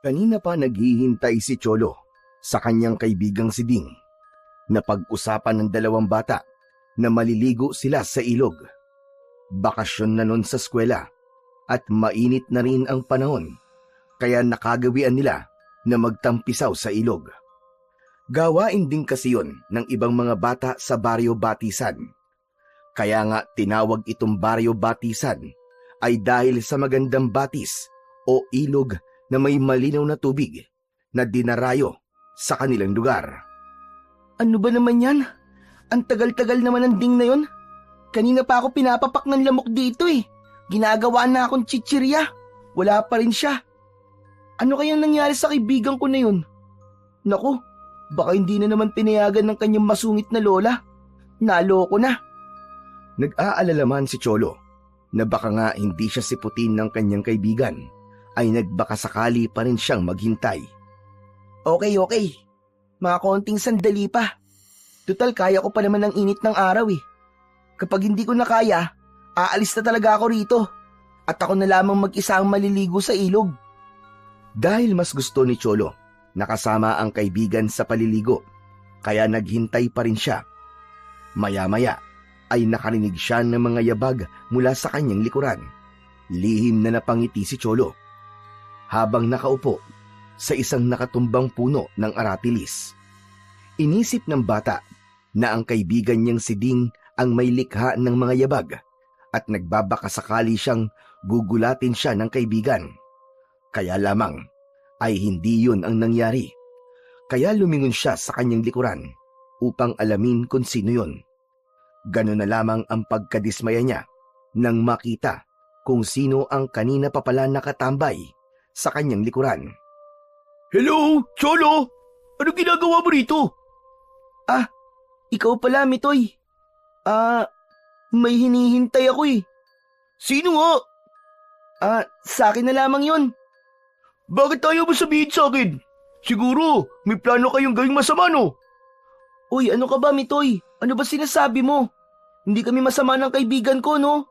Kanina pa naghihintay si Cholo sa kanyang kaibigang si Ding. Napag-usapan ng dalawang bata na maliligo sila sa ilog. Bakasyon na nun sa eskwela at mainit na rin ang panahon, kaya nakagawian nila na magtampisaw sa ilog. Gawain din kasi yon ng ibang mga bata sa Baryo Batisan. Kaya nga tinawag itong Baryo Batisan ay dahil sa magandang batis o ilog na may malinaw na tubig na dinarayo sa kanilang lugar. Ano ba naman yan? Ang tagal-tagal naman ng Ding na yon. Kanina pa ako pinapapak ng lamok dito eh. Ginagawa na akong chichirya. Wala pa rin siya. Ano kayang nangyari sa kaibigan ko na yun? Naku, baka hindi na naman pinayagan ng kanyang masungit na lola. Naloko na. Nag-aalala man si Cholo na baka nga hindi siya siputin ng kanyang kaibigan, ay nagbaka sakali pa rin siyang maghintay. Okay. Mga konting sandali pa. Tutal kaya ko pa naman ang init ng araw eh. Kapag hindi ko na kaya, aalis na talaga ako rito. At ako na lamang mag-isa ang maliligo sa ilog. Dahil mas gusto ni Cholo nakasama ang kaibigan sa paliligo, kaya naghintay pa rin siya. Maya-maya ay nakarinig siya ng mga yabag mula sa kanyang likuran. Lihim na napangiti si Cholo habang nakaupo sa isang nakatumbang puno ng aratilis. Inisip ng bata na ang kaibigan niyang si Ding ang may likha ng mga yabag at nagbabaka sakali siyang gugulatin siya ng kaibigan. Kaya lamang ay hindi yun ang nangyari. Kaya lumingon siya sa kanyang likuran upang alamin kung sino yun. Ganon na lamang ang pagkadismaya niya nang makita kung sino ang kanina pa pala nakatambay sa kanyang likuran. Hello, Cholo! Ano ginagawa mo rito? Ah, ikaw pala, Mitoy. May hinihintay ako eh. Sino nga? Sa akin na lamang yon. Bakit tayo mo sabihin sa akin? Siguro, may plano kayong gawing masama, no? Uy, ano ka ba, Mitoy? Ano ba sinasabi mo? Hindi kami masama ng kaibigan ko, no?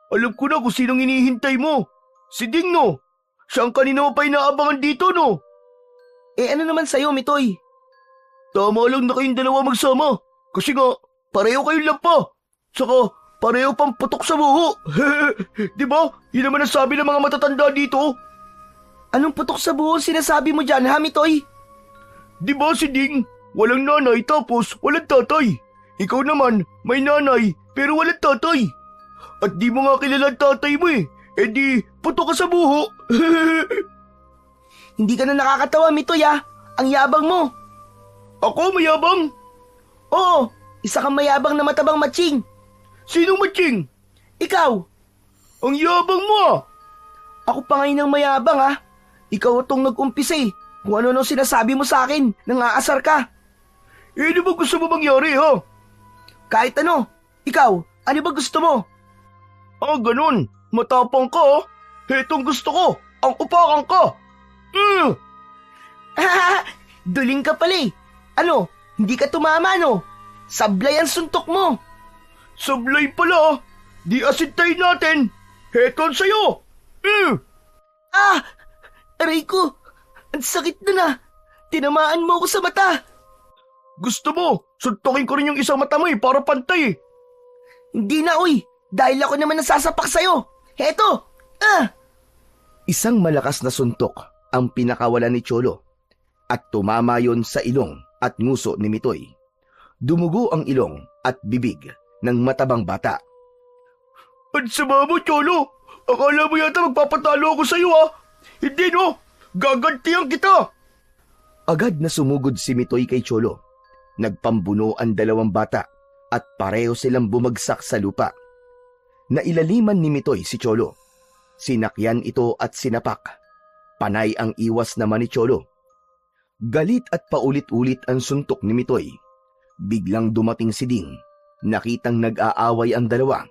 Alam ko na kung sinong hinihintay mo. Si Ding, no? Siya ang kanina mo pa inaabangan dito, no? Ano naman sa'yo, Mitoy? Tama lang na kayong dalawa magsama. Kasi nga, pareho kayong lampa. Saka, pareho pang putok sa buho. Di ba? Yun naman ang sabi ng mga matatanda dito. Anong putok sa buho sinasabi mo dyan, ha, Mitoy? Di ba si Ding, walang nanay tapos walang tatay. Ikaw naman, may nanay pero walang tatay. At di mo nga kilala ang tatay mo eh. Di, putok ka sa buho. Hindi ka na nakakatawa, Mitoy, ha? Ang yabang mo. Ako mayabang? Oo, isa kang mayabang na matabang matching. Sinong matching? Ikaw. Ang yabang mo ah. Ako pa ngayon ang mayabang ha. Ikaw itong nag-umpisa eh. Kung ano sinasabi mo sa akin, nang aasar ka. Ano ba gusto mo mangyari ha? Kahit ano. Ikaw, ano ba gusto mo? Ganun. Matapang ka ha. Hetong gusto ko. Ang upakan ka. Duling ka pala eh. Ano, hindi ka tumama no? Sablay ang suntok mo. Sablay pala. Di asintay natin. Heton sa'yo. Aray ko. Ang sakit na. Tinamaan mo ako sa mata. Gusto mo, suntokin ko rin yung isang mata mo para pantay. Hindi na uy. Dahil ako naman nasasapak sa'yo. Heto. Isang malakas na suntok ang pinakawala ni Cholo at tumama yon sa ilong at nguso ni Mitoy. Dumugo ang ilong at bibig ng matabang bata. Ang sama mo, Cholo! Akala mo yata magpapatalo ako sa'yo, ha? Hindi, no? Gagantihan kita! Agad na sumugod si Mitoy kay Cholo. Nagpambuno ang dalawang bata at pareho silang bumagsak sa lupa. Nailaliman ni Mitoy si Cholo. Sinakyan ito at sinapak. Panay ang iwas naman ni Cholo. Galit at paulit-ulit ang suntok ni Mitoy. Biglang dumating si Ding. Nakitang nag-aaway ang dalawa,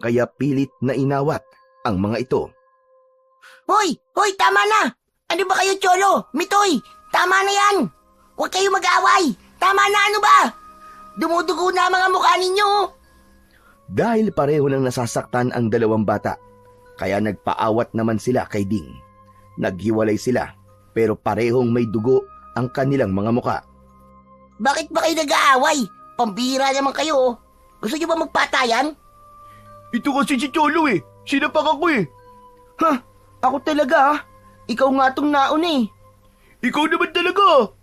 kaya pilit na inawat ang mga ito. Hoy, tama na! Ano ba kayo, Cholo? Mitoy, tama na yan! Huwag kayo mag-away! Tama na, ano ba? Dumudugo na ang mga mukha ninyo! Dahil pareho nang nasasaktan ang dalawang bata, kaya nagpaawat naman sila kay Ding. Naghiwalay sila pero parehong may dugo ang kanilang mga muka. Bakit ba kayo nag-aaway? Pambira naman kayo, oh. Gusto niyo ba magpatayan? Ito kasi si Cholo eh. Sinapak ako eh. Ha? Ako talaga, ah. Ikaw nga tong nauna eh. Ikaw naman talaga.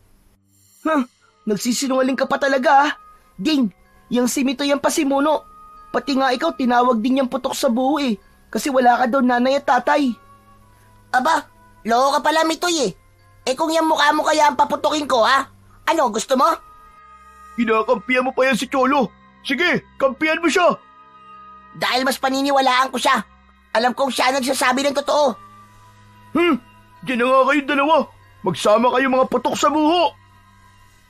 Ha? Nagsisinungaling ka pa talaga, ah. Ding, yang si Mitoy ang pasimuno. Pati nga ikaw, tinawag din yung putok sa buho eh. Kasi wala ka daw nanay at tatay. Aba, loko ka pala, Mitoy eh. Eh kung yung mukha mo kaya ang paputukin ko, ha? Ano, gusto mo? Kinakampihan mo pa yan si Cholo. Sige, kampihan mo siya. Dahil mas paniniwalaan ko siya. Alam kong siya nagsasabi ng totoo. Diyan na nga kayong dalawa. Magsama kayo mga putok sa buho.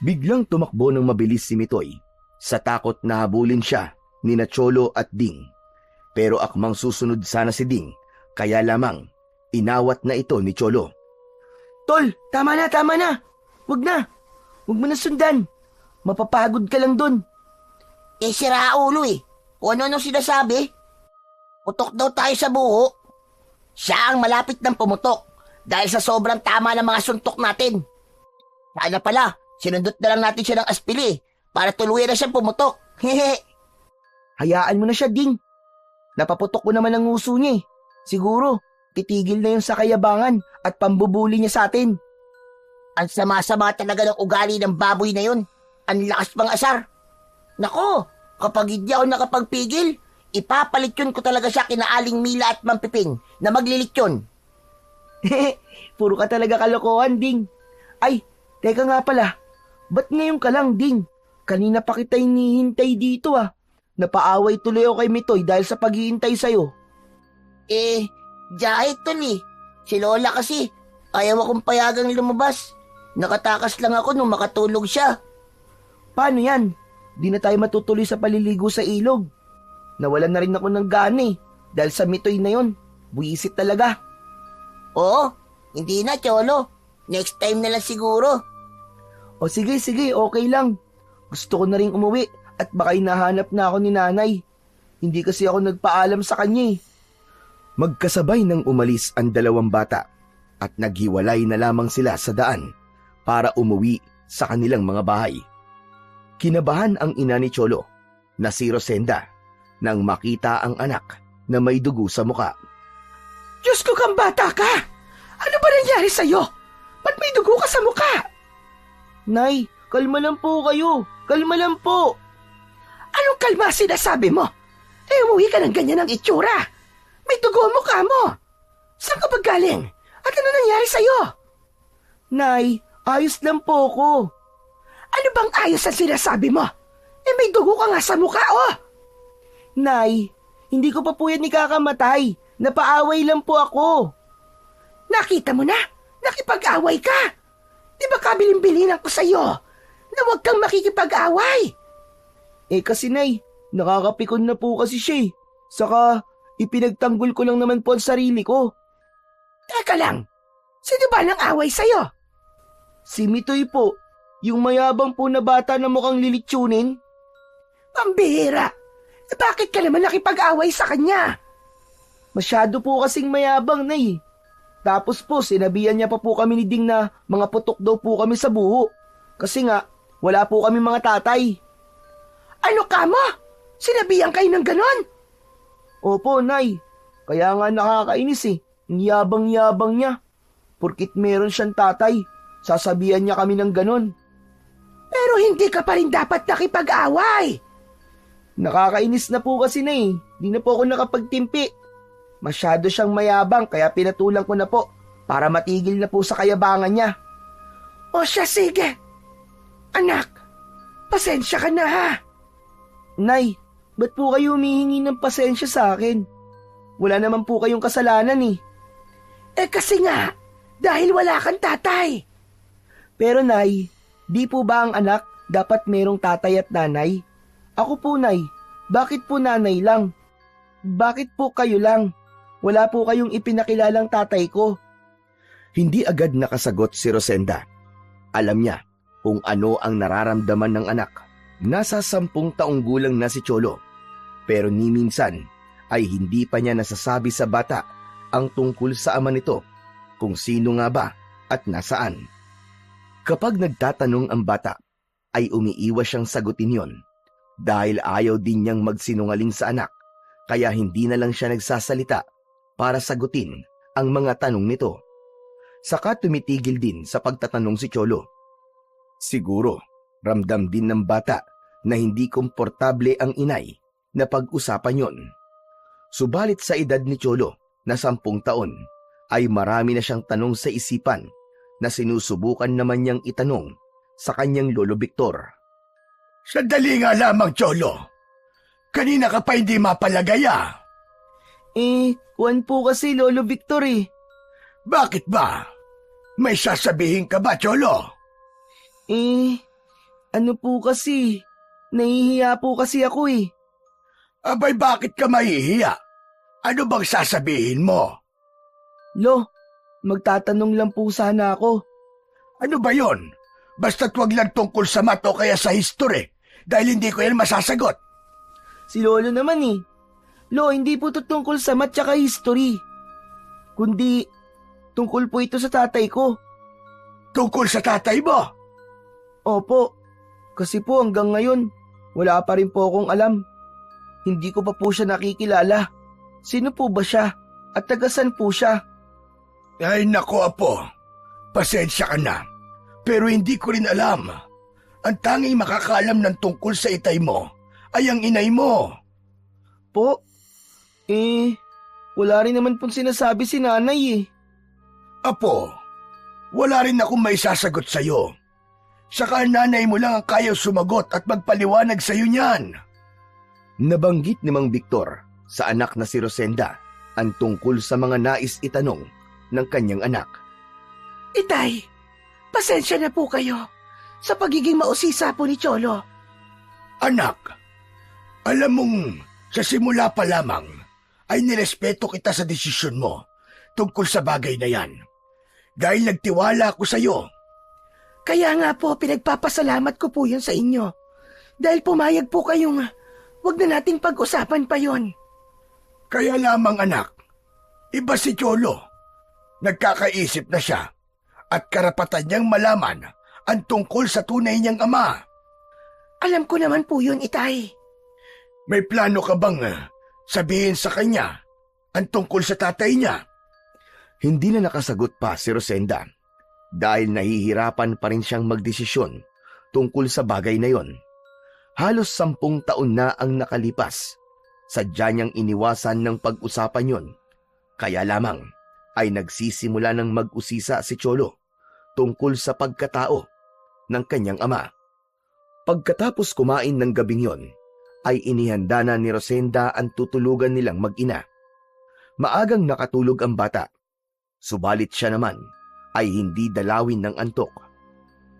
Biglang tumakbo ng mabilis si Mitoy. Sa takot na habulin siya ni na Cholo at Ding. Pero akmang susunod sana si Ding, kaya lamang inawat na ito ni Cholo. Tol, tama na, tama na. Wag na. Wag mo na sundan. Mapapagod ka lang dun. Eh, sira ulo eh. Kung ano sinasabi. Putok daw tayo sa buho. Siya ang malapit ng pumutok dahil sa sobrang tama ng mga suntok natin. Sana pala, sinundot na lang natin siya ng aspili para tuluyan na siyang pumutok. Hehe. Hayaan mo na siya, Ding. Napaputok ko naman ang nguso niya eh. Siguro, titigil na yun sa kayabangan at pambubuli niya sa atin. Ang sama-sama talaga ng ugali ng baboy na yun. Ang lakas pang asar. Nako, kapag hindi ako nakapagpigil, ipapalityon ko talaga siya kina Aling Mila at Mampiping na maglilitsyon. Puro ka talaga kalokohan, Ding. Ay, teka nga pala. Ba't ngayon ka lang, Ding? Kanina pa kita hinihintay dito ah. Napaaway tuloy ako kay Mitoy dahil sa paghihintay sa'yo. Eh, dahil tuloy. Si Lola kasi, ayaw akong payagang lumabas. Nakatakas lang ako nung makatulog siya. Paano yan? Di na tayo matutuloy sa paliligo sa ilog. Nawalan na rin ako ng gana eh. Dahil sa Mitoy na yon. Buisit talaga. Oo, hindi na, Cholo. Next time na lang siguro. O sige, okay lang. Gusto ko na rin umuwi at baka hinahanap na ako ni nanay. Hindi kasi ako nagpaalam sa kanya eh. Magkasabay nang umalis ang dalawang bata at naghiwalay na lamang sila sa daan para umuwi sa kanilang mga bahay. Kinabahan ang ina ni Cholo na si Rosenda nang makita ang anak na may dugo sa muka. Diyos ko kang bata ka! Ano ba nangyari sa'yo? Ba't may dugo ka sa muka? Nay, kalma lang po kayo. Kalma lang po. Anong kalma sinasabi mo? Eh, umuwi ka ng ganyan ang itsura. May dugo ang mukha mo. Saan ka ba galing? At ano nangyari sa'yo? Nay, ayos lang po ko. Ano bang ayos ang sinasabi mo? Eh, may dugo ka nga sa mukha, oh! Nay, hindi ko pa po yan ikakamatay. Napaaway lang po ako. Nakita mo na? Nakipag-away ka. Di ba kabilin-bilinan ko sa'yo na huwag kang makikipag-away? Eh kasi Nay, nakakapikon na po kasi siya eh. Saka, ipinagtanggol ko lang naman po ang sarili ko. Teka lang, sino ba nang away sa'yo? Si Mitoy po, yung mayabang po na bata na mukhang lilitsunin. Pambihira! Eh bakit ka naman nakipag-away sa kanya? Masyado po kasing mayabang, Nay. Tapos po, sinabihan niya pa po kami ni Ding na mga putok daw po kami sa buho. Kasi nga, wala po kami mga tatay. Ano ka mo? Sinabihan kayo ng ganon? Opo, Nay. Kaya nga nakakainis eh. Ang yabang-yabang niya. Porkit meron siyang tatay, sasabihan niya kami ng ganon. Pero hindi ka pa rin dapat nakipag-away. Nakakainis na po kasi na eh. Di na po ako nakapagtimpi. Masyado siyang mayabang kaya pinatulang ko na po para matigil na po sa kayabangan niya. O siya, sige. Anak, pasensya ka na ha. Nay, ba't po kayo humihingi ng pasensya sa akin? Wala naman po kayong kasalanan eh. Eh kasi nga, dahil wala kang tatay. Pero Nay, di po ba ang anak dapat merong tatay at nanay? Ako po, Nay. Bakit po nanay lang? Bakit po kayo lang? Wala po kayong ipinakilalang tatay ko. Hindi agad nakasagot si Rosenda. Alam niya kung ano ang nararamdaman ng anak. Nasa 10 taong gulang na si Cholo. Pero ni minsan ay hindi pa niya nasasabi sa bata ang tungkol sa ama nito kung sino nga ba at nasaan. Kapag nagtatanong ang bata, ay umiiwas siyang sagutin yon dahil ayaw din niyang magsinungaling sa anak, kaya hindi na lang siya nagsasalita para sagutin ang mga tanong nito. Saka tumitigil din sa pagtatanong si Cholo. Siguro, ramdam din ng bata na hindi komportable ang inay na pag-usapan yon. Subalit sa edad ni Cholo na 10 taon, ay marami na siyang tanong sa isipan na sinusubukan naman niyang itanong sa kanyang lolo Victor. Sandali nga lamang, Cholo. Kanina ka pa hindi mapalagaya. Kuwan po kasi Lolo Victor eh. Bakit ba? May sasabihin ka ba, Cholo? Ano po kasi, nahihiya po kasi ako eh. Abay, bakit ka mahihiya? Ano bang sasabihin mo? Lo, magtatanong lang po sana ako. Ano ba yon? Basta't wag lang tungkol sa math o kaya sa history, dahil hindi ko yan masasagot. Si Lolo naman eh. Lo, hindi po ito tungkol sa math tsaka history. Kundi, tungkol po ito sa tatay ko. Tungkol sa tatay mo? Opo, kasi po hanggang ngayon, wala pa rin po akong alam. Hindi ko pa po siya nakikilala. Sino po ba siya? At tagasan po siya? Ay nako, apo. Pasensya ka na. Pero hindi ko rin alam. Ang tanging makakaalam ng tungkol sa itay mo ay ang inay mo. Po? Wala rin naman pong sinasabi si nanay eh. Apo, wala rin akong may sasagot sa'yo. Saka nanay mo lang ang kayang sumagot at magpaliwanag sa'yo niyan. Nabanggit ni Mang Victor sa anak na si Rosenda ang tungkol sa mga nais itanong ng kanyang anak. Itay, pasensya na po kayo sa pagiging mausisa po ni Cholo. Anak, alam mong sa simula pa lamang ay nirespeto kita sa desisyon mo tungkol sa bagay na yan. Dahil nagtiwala ako sa'yo. Kaya nga po, pinagpapasalamat ko po yun sa inyo. Dahil pumayag po kayong wag na nating pag-usapan pa yon. Kaya lamang anak, iba si Cholo. Nagkakaisip na siya at karapatan niyang malaman ang tungkol sa tunay niyang ama. Alam ko naman po yun, Itay. May plano ka bang sabihin sa kanya ang tungkol sa tatay niya? Hindi na nakasagot pa si Rosenda dahil nahihirapan pa rin siyang magdesisyon tungkol sa bagay na yon. Halos 10 taon na ang nakalipas. Sadya niyang iniwasan ng pag-usapan yon. Kaya lamang ay nagsisimula ng mag-usisa si Cholo tungkol sa pagkatao ng kanyang ama. Pagkatapos kumain ng gabing yon, ay inihanda na ni Rosenda ang tutulugan nilang mag-ina. Maagang nakatulog ang bata. Subalit siya naman ay hindi dalawin ng antok.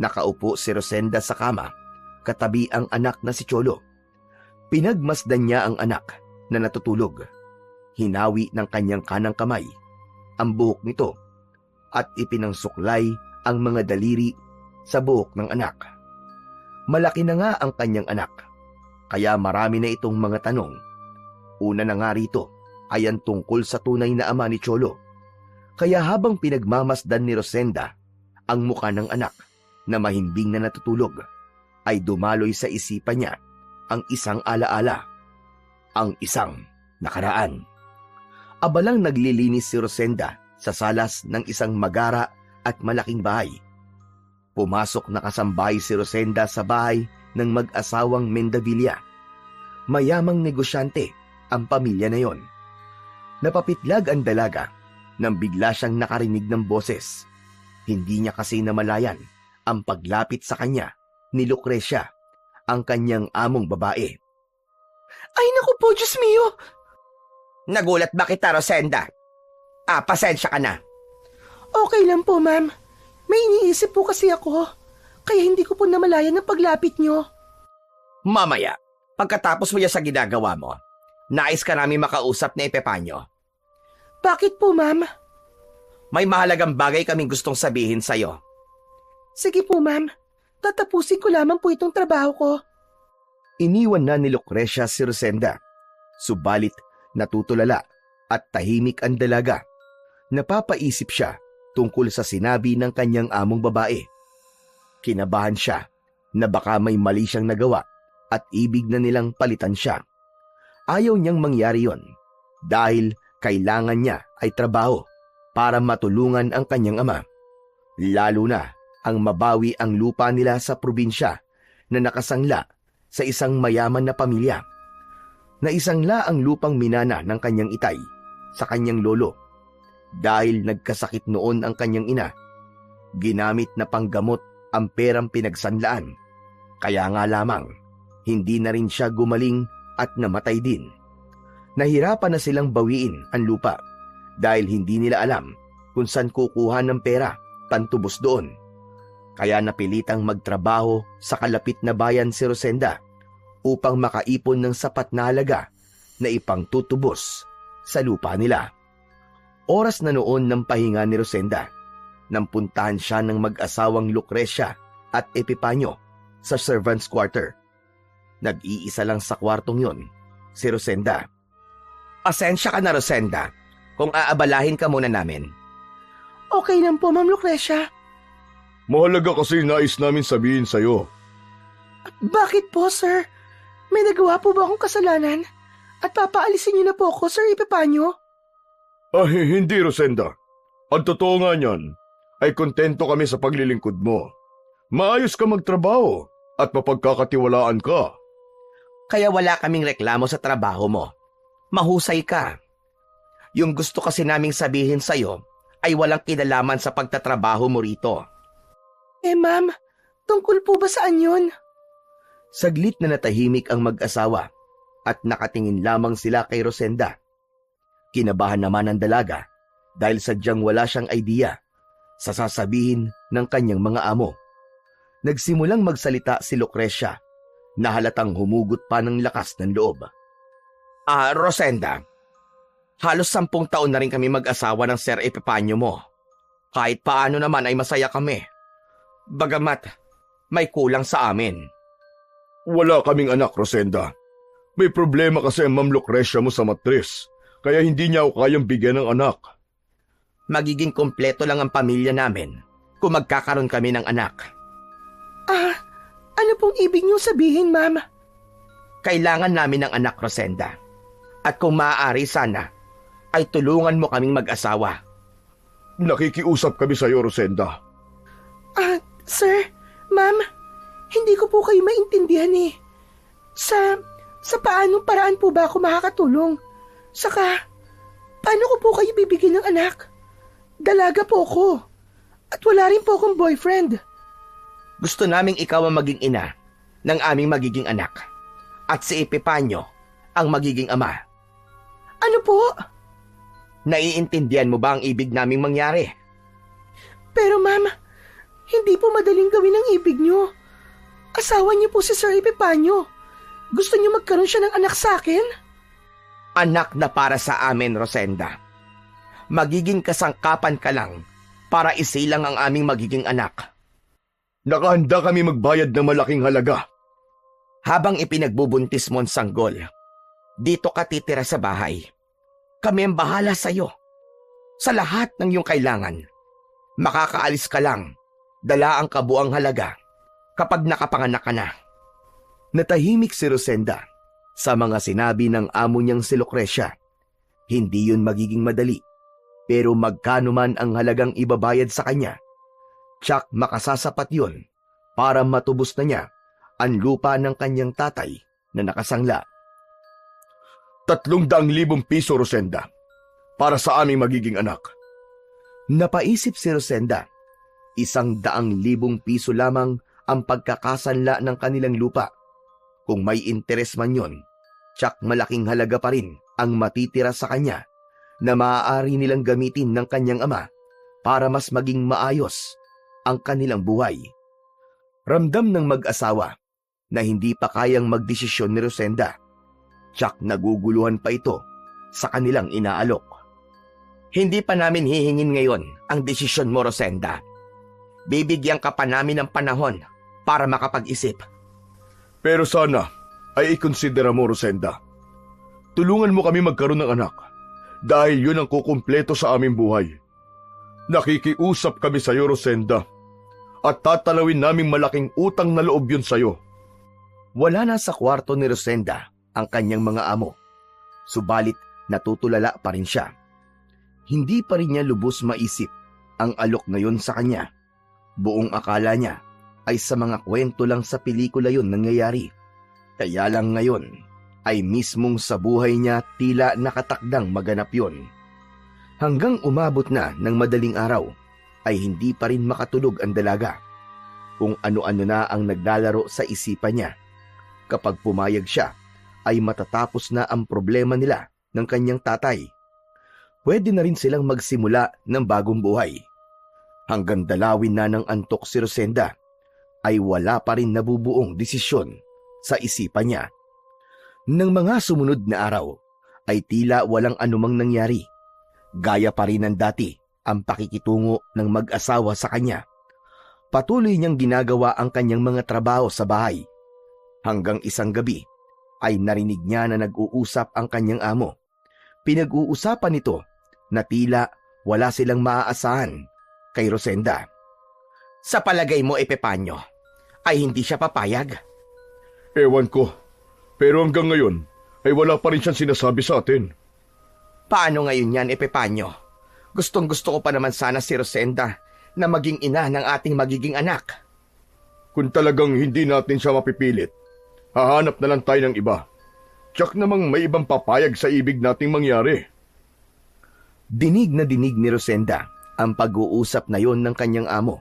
Nakaupo si Rosenda sa kama, katabi ang anak na si Cholo. Pinagmasdan niya ang anak na natutulog. Hinawi ng kanyang kanang kamay ang buhok nito at ipinangsuklay ang mga daliri sa buhok ng anak. Malaki na nga ang kanyang anak, kaya marami na itong mga tanong. Una na nga rito ay ang tungkol sa tunay na ama ni Cholo. Kaya habang pinagmamasdan ni Rosenda ang muka ng anak na mahimbing na natutulog, ay dumaloy sa isipan niya ang isang alaala, ang isang nakaraan. Abalang naglilinis si Rosenda sa salas ng isang magara at malaking bahay. Pumasok na kasambahay si Rosenda sa bahay ng mag-asawang Mendavilla. Mayamang negosyante ang pamilya na yon. Napapitlag ang dalaga nang bigla siyang nakarinig ng boses. Hindi niya kasi namalayan ang paglapit sa kanya ni Lucrecia, ang kanyang among babae. Ay naku po, Diyos mio! Nagulat ba kita, Rosenda? Pasensya ka na. Okay lang po, ma'am. May iniisip po kasi ako, kaya hindi ko po namalayan ang paglapit nyo. Mamaya, pagkatapos mo yan sa ginagawa mo, nais ka namin makausap ni Epifanio. Bakit po, ma'am? May mahalagang bagay kaming gustong sabihin sa'yo. Sige po, ma'am. Tatapusin ko lamang po itong trabaho ko. Iniwan na ni Lucrecia si Rosenda. Subalit natutulala at tahimik ang dalaga. Napapaisip siya tungkol sa sinabi ng kanyang among babae. Kinabahan siya na baka may mali siyang nagawa at ibig na nilang palitan siya. Ayaw niyang mangyari yon dahil kailangan niya ay trabaho para matulungan ang kanyang ama. Lalo na ang mabawi ang lupa nila sa probinsya na nakasangla sa isang mayaman na pamilya. Naisangla ang lupang minana ng kanyang itay sa kanyang lolo dahil nagkasakit noon ang kanyang ina. Ginamit na panggamot ang perang pinagsanlaan. Kaya nga lamang, hindi na rin siya gumaling at namatay din. Nahirapan na silang bawiin ang lupa dahil hindi nila alam kung saan kukuha ng pera pantubos doon. Kaya napilitang magtrabaho sa kalapit na bayan si Rosenda upang makaipon ng sapat na halaga na ipangtutubos sa lupa nila. Oras na noon ng pahinga ni Rosenda nang puntahan siya ng mag-asawang Lucrecia at Epipanyo sa servants' quarter. Nag-iisa lang sa kwartong yon si Rosenda. Pasensya ka na, Rosenda, kung aabalahin ka muna namin. Okay lang po, Ma'am Lucrecia. Mahalaga kasi nais namin sabihin sa'yo. Bakit po, sir? May nagawa po ba akong kasalanan? At papaalisin niyo na po ako, Sir Epipanyo? Hindi, Rosenda. Ang totoo nga niyan, ay kontento kami sa paglilingkod mo. Maayos ka magtrabaho at mapagkakatiwalaan ka. Kaya wala kaming reklamo sa trabaho mo. Mahusay ka. Yung gusto kasi naming sabihin sa'yo ay walang kinalaman sa pagtatrabaho mo rito. Ma'am, tungkol po ba saan yun? Saglit na natahimik ang mag-asawa at nakatingin lamang sila kay Rosenda. Kinabahan naman ang dalaga dahil sadyang wala siyang idea sa sasabihin ng kanyang mga amo. Nagsimulang magsalita si Lucrecia na halatang humugot pa ng lakas ng loob. Rosenda, halos 10 taon na rin kami mag-asawa ng Sir Epipanyo mo. Kahit paano naman ay masaya kami. Bagamat may kulang sa amin. Wala kaming anak, Rosenda. May problema kasi ang Ma'am Lucrecia mo sa matris, kaya hindi niya ako kayang bigyan ng anak. Magiging kompleto lang ang pamilya namin kung magkakaroon kami ng anak. Ano pong ibig niyo sabihin, Ma'am? Kailangan namin ng anak, Rosenda. At kung maaari sana, ay tulungan mo kaming mag-asawa. Nakikiusap kami sa iyo, Rosenda. Sir, Ma'am, hindi ko po kayo maintindihan eh. Sa paanong paraan po ba ako makakatulong? Saka, paano ko po kayo bibigyan ng anak? Dalaga po ako. At wala rin po akong boyfriend. Gusto naming ikaw ang maging ina ng aming magiging anak. At si Epipanyo ang magiging ama. Ano po? Naiintindihan mo ba ang ibig naming mangyari? Pero Ma'am, hindi po madaling gawin ang ibig niyo. Asawa niyo po si Sir Epipanyo. Gusto niyo magkaroon siya ng anak sa akin? Anak na para sa amin, Rosenda. Magiging kasangkapan ka lang para isilang ang aming magiging anak. Nakahanda kami magbayad ng malaking halaga. Habang ipinagbubuntis mo ang sanggol, dito ka titira sa bahay. Kami ang bahala sa iyo. Sa lahat ng iyong kailangan. Makakaalis ka lang, dala ang kabuang halaga kapag nakapanganak ka na. Natahimik si Rosenda sa mga sinabi ng amo niyang si Lucrecia. Hindi yun magiging madali, pero magkano man ang halagang ibabayad sa kanya, tsak makasasapat yun para matubos na niya ang lupa ng kanyang tatay na nakasangla. 300,000 piso, Rosenda, para sa aming magiging anak. Napaisip si Rosenda, 100,000 piso lamang ang pagkakasanla ng kanilang lupa. Kung may interes man yon, tsak malaking halaga pa rin ang matitira sa kanya na maaari nilang gamitin ng kanyang ama para mas maging maayos ang kanilang buhay. Ramdam ng mag-asawa na hindi pa kayang magdesisyon ni Rosenda. Tsak naguguluhan pa ito sa kanilang inaalok. Hindi pa namin hihingin ngayon ang desisyon mo, Rosenda. Bibigyan ka pa namin ng panahon para makapag-isip. Pero sana ay ikonsidera mo, Rosenda. Tulungan mo kami magkaroon ng anak dahil yun ang kukumpleto sa aming buhay. Nakikiusap kami sa iyo, Rosenda. At tatalawin naming malaking utang na loob yun sa iyo. Wala na sa kwarto ni Rosenda ang kanyang mga amo. Subalit natutulala pa rin siya. Hindi pa rin niya lubos maisip ang alok na yun sa kanya. Buong akala niya ay sa mga kwento lang sa pelikula yun nangyayari. Kaya lang ngayon ay mismong sa buhay niya tila nakatakdang maganap yun. Hanggang umabot na ng madaling araw ay hindi pa rin makatulog ang dalaga. Kung ano-ano na ang naglalaro sa isipan niya. Kapag pumayag siya ay matatapos na ang problema nila ng kanyang tatay. Pwede na rin silang magsimula ng bagong buhay. Hanggang dalawin na ng antok si Rosenda ay wala pa rin nabubuong desisyon sa isipan niya. Nang mga sumunod na araw ay tila walang anumang nangyari. Gaya pa rin ng dati ang pakikitungo ng mag-asawa sa kanya. Patuloy niyang ginagawa ang kanyang mga trabaho sa bahay. Hanggang isang gabi ay narinig niya na nag-uusap ang kanyang amo. Pinag-uusapan nito na tila wala silang maaasahan kay Rosenda. Sa palagay mo, Epipanyo, ay hindi siya papayag? Ewan ko. Pero hanggang ngayon ay wala pa rin siyang sinasabi sa atin. Paano ngayon yan, Epipanyo? Gustong-gusto ko pa naman sana si Rosenda na maging ina ng ating magiging anak. Kung talagang hindi natin siya mapipilit, hahanap na lang tayo ng iba. Tsak namang may ibang papayag sa ibig nating mangyari. Dinig na dinig ni Rosenda ang pag-uusap na yon ng kanyang amo.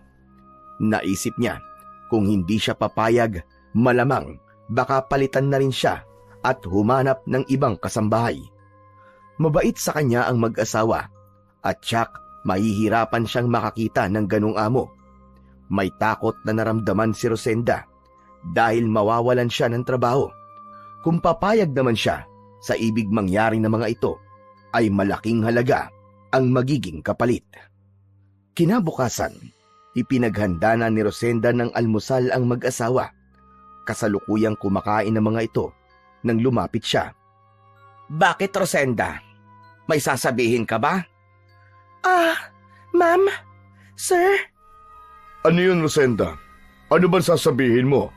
Naisip niya, kung hindi siya papayag, malamang baka palitan na rin siya at humanap ng ibang kasambahay. Mabait sa kanya ang mag-asawa at tsak mahihirapan siyang makakita ng ganung amo. May takot na naramdaman si Rosenda dahil mawawalan siya ng trabaho. Kung papayag naman siya sa ibig mangyari ng mga ito, ay malaking halaga ang magiging kapalit. Kinabukasan, ipinaghanda na ni Rosenda ng almusal ang mag-asawa. Kasalukuyang kumakain ng mga ito nang lumapit siya. Bakit, Rosenda? May sasabihin ka ba? Ma'am? Sir? Ano yun, Rosenda? Ano bang sasabihin mo?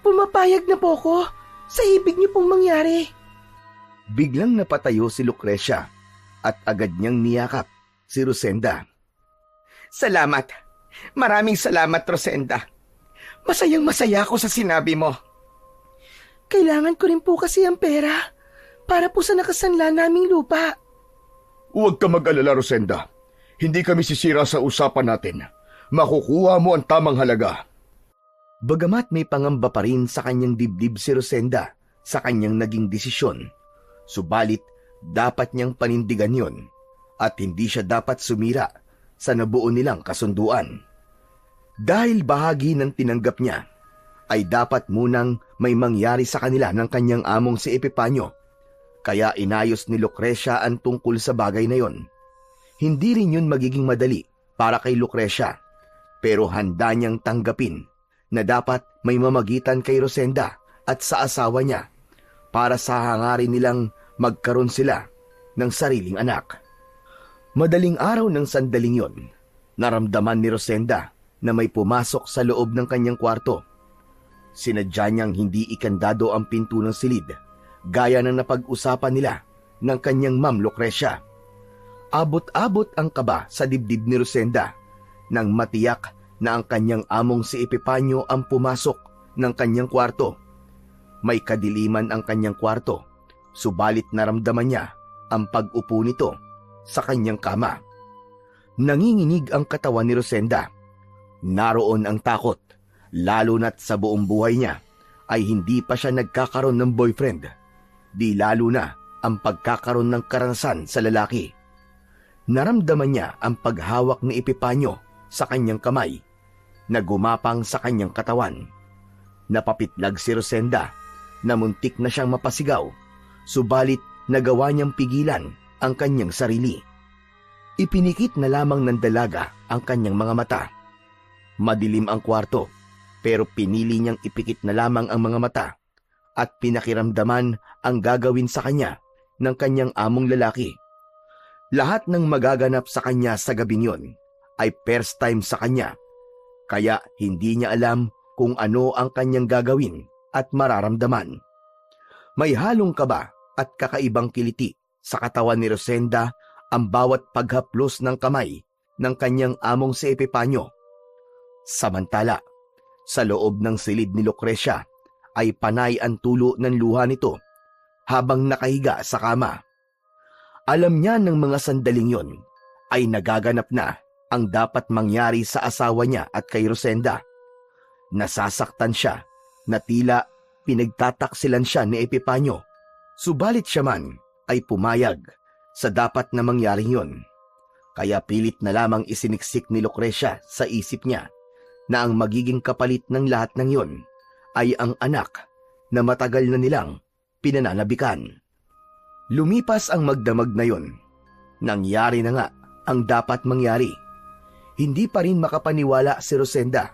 Pumapayag na po ko sa ibig niyo pong mangyari. Biglang napatayo si Lucrecia at agad niyang niyakap si Rosenda. Salamat. Maraming salamat, Rosenda. Masayang-masaya ako sa sinabi mo. Kailangan ko rin po kasi ang pera para po sa nakasanla naming lupa. Huwag ka mag-alala, Rosenda. Hindi kami sisira sa usapan natin. Makukuha mo ang tamang halaga. Bagamat may pangamba pa rin sa kanyang dibdib si Rosenda sa kanyang naging desisyon, subalit dapat niyang panindigan yon at hindi siya dapat sumira sa nabuo nilang kasunduan. Dahil bahagi ng tinanggap niya, ay dapat munang may mangyari sa kanila ng kanyang among si Epipanyo, kaya inayos ni Lucrecia ang tungkol sa bagay na yon. Hindi rin yun magiging madali para kay Lucrecia, pero handa niyang tanggapin na dapat may mamagitan kay Rosenda at sa asawa niya para sa hangarin nilang magkaroon sila ng sariling anak. Madaling araw ng sandaling yon, naramdaman ni Rosenda na may pumasok sa loob ng kanyang kwarto. Sinadya niyang hindi ikandado ang pinto ng silid, gaya ng napag-usapan nila ng kanyang Ma'am Lucrecia. Abot-abot ang kaba sa dibdib ni Rosenda nang matiyak na ang kanyang among si Epipanyo ang pumasok ng kanyang kwarto. May kadiliman ang kanyang kwarto, subalit naramdaman niya ang pag-upo nito sa kanyang kama. Nanginginig ang katawan ni Rosenda. Naroon ang takot, lalo na't sa buong buhay niya ay hindi pa siya nagkakaroon ng boyfriend. Di lalo na ang pagkakaroon ng karanasan sa lalaki. Naramdaman niya ang paghawak ni Epipanyo sa kanyang kamay na gumapang sa kanyang katawan. Napapitlag si Rosenda na muntik na siyang mapasigaw, subalit nagawa niyang pigilan ang kanyang sarili. Ipinikit na lamang ng dalaga ang kanyang mga mata. Madilim ang kwarto, pero pinili niyang ipikit na lamang ang mga mata at pinakiramdaman ang gagawin sa kanya ng kanyang among lalaki. Lahat ng magaganap sa kanya sa gabing yon ay first time sa kanya, kaya hindi niya alam kung ano ang kanyang gagawin at mararamdaman. May halong kaba at kakaibang kiliti sa katawan ni Rosenda ang bawat paghaplos ng kamay ng kanyang among si Epifanio. Samantala, sa loob ng silid ni Lucrecia ay panay ang tulo ng luha nito habang nakahiga sa kama. Alam niya ng mga sandaling yon ay nagaganap na ang dapat mangyari sa asawa niya at kay Rosenda. Nasasaktan siya na tila pinagtataksilan siya ni Epifanio. Subalit siya man ay pumayag sa dapat na mangyaring yon. Kaya pilit na lamang isiniksik ni Lucrecia sa isip niya na ang magiging kapalit ng lahat ng yon ay ang anak na matagal na nilang pinananabikan. Lumipas ang magdamag na yon. Nangyari na nga ang dapat mangyari. Hindi pa rin makapaniwala si Rosenda,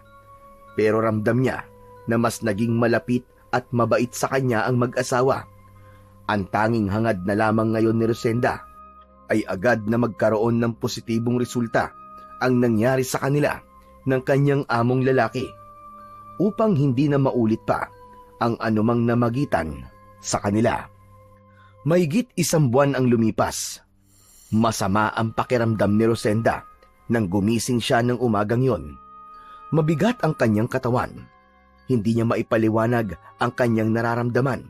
pero ramdam niya na mas naging malapit at mabait sa kanya ang mag-asawa. Ang tanging hangad na lamang ngayon ni Rosenda ay agad na magkaroon ng positibong resulta ang nangyari sa kanila ng kanyang among lalaki, upang hindi na maulit pa ang anumang namagitan sa kanila. Mahigit 1 buwan ang lumipas. Masama ang pakiramdam ni Rosenda nang gumising siya ng umagang yon. Mabigat ang kanyang katawan. Hindi niya maipaliwanag ang kanyang nararamdaman.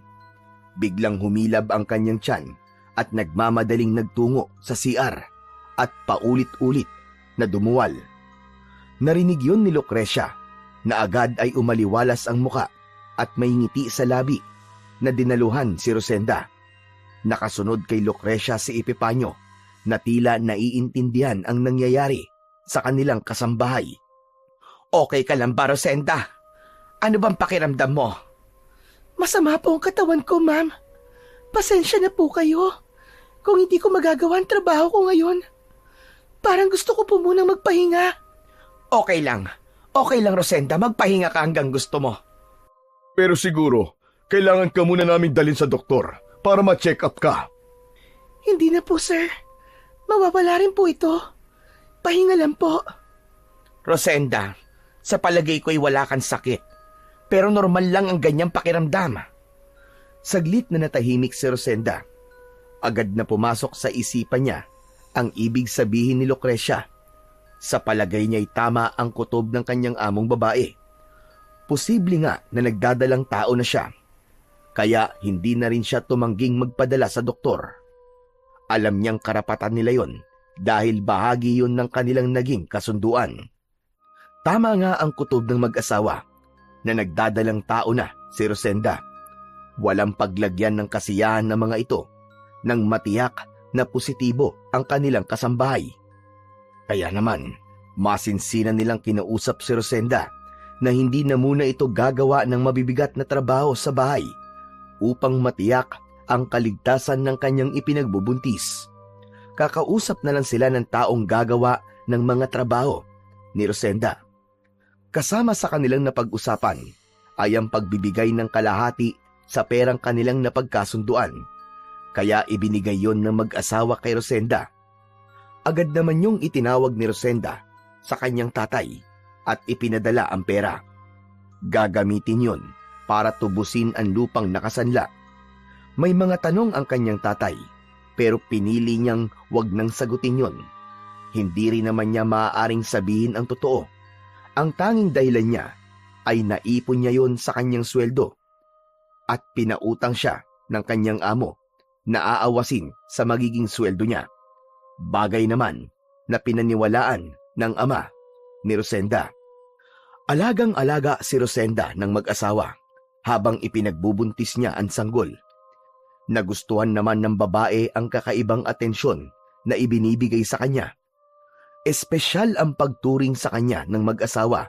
Biglang humilab ang kanyang tiyan at nagmamadaling nagtungo sa CR at paulit-ulit na dumuwal. Narinig yun ni Lucrecia na agad ay umaliwalas ang muka at may ngiti sa labi na dinaluhan si Rosenda. Nakasunod kay Lucrecia si Epifanio na tila naiintindihan ang nangyayari sa kanilang kasambahay. Okay ka lang ba, Rosenda? Ano bang pakiramdam mo? Masama po ang katawan ko, ma'am. Pasensya na po kayo kung hindi ko magagawa ang trabaho ko ngayon. Parang gusto ko po munang magpahinga. Okay lang, Rosenda. Magpahinga ka hanggang gusto mo. Pero siguro, kailangan ka muna namin dalhin sa doktor para ma-check up ka. Hindi na po, sir. Mawawala rin po ito. Pahinga lang po. Rosenda, sa palagay ko'y wala kang sakit. Pero normal lang ang ganyang pakiramdam. Saglit na natahimik si Rosenda. Agad na pumasok sa isipan niya ang ibig sabihin ni Lucrecia. Sa palagay niya'y tama ang kutob ng kanyang among babae. Posible nga na nagdadalang tao na siya. Kaya hindi na rin siya tumangging magpadala sa doktor. Alam niyang karapatan nila yon dahil bahagi yon ng kanilang naging kasunduan. Tama nga ang kutob ng mag-asawa na nagdadalang tao na si Rosenda. Walang paglagyan ng kasiyahan ng mga ito nang matiyak na positibo ang kanilang kasambahay. Kaya naman, masinsinan nilang kinausap si Rosenda na hindi na muna ito gagawa ng mabibigat na trabaho sa bahay upang matiyak ang kaligtasan ng kanyang ipinagbubuntis. Kakausap na lang sila ng taong gagawa ng mga trabaho ni Rosenda. Kasama sa kanilang napag-usapan ay ang pagbibigay ng kalahati sa perang kanilang napagkasunduan. Kaya ibinigay yon ng mag-asawa kay Rosenda. Agad naman yung itinawag ni Rosenda sa kanyang tatay at ipinadala ang pera. Gagamitin yon para tubusin ang lupang nakasanla. May mga tanong ang kanyang tatay pero pinili niyang wag nang sagutin yon. Hindi rin naman niya maaaring sabihin ang totoo. Ang tanging dahilan niya ay naipon niya yon sa kanyang sweldo at pinautang siya ng kanyang amo na aawasin sa magiging sweldo niya. Bagay naman na pinaniwalaan ng ama ni Rosenda. Alagang-alaga si Rosenda ng mag-asawa habang ipinagbubuntis niya ang sanggol. Nagustuhan naman ng babae ang kakaibang atensyon na ibinibigay sa kanya. Espesyal ang pagturing sa kanya ng mag-asawa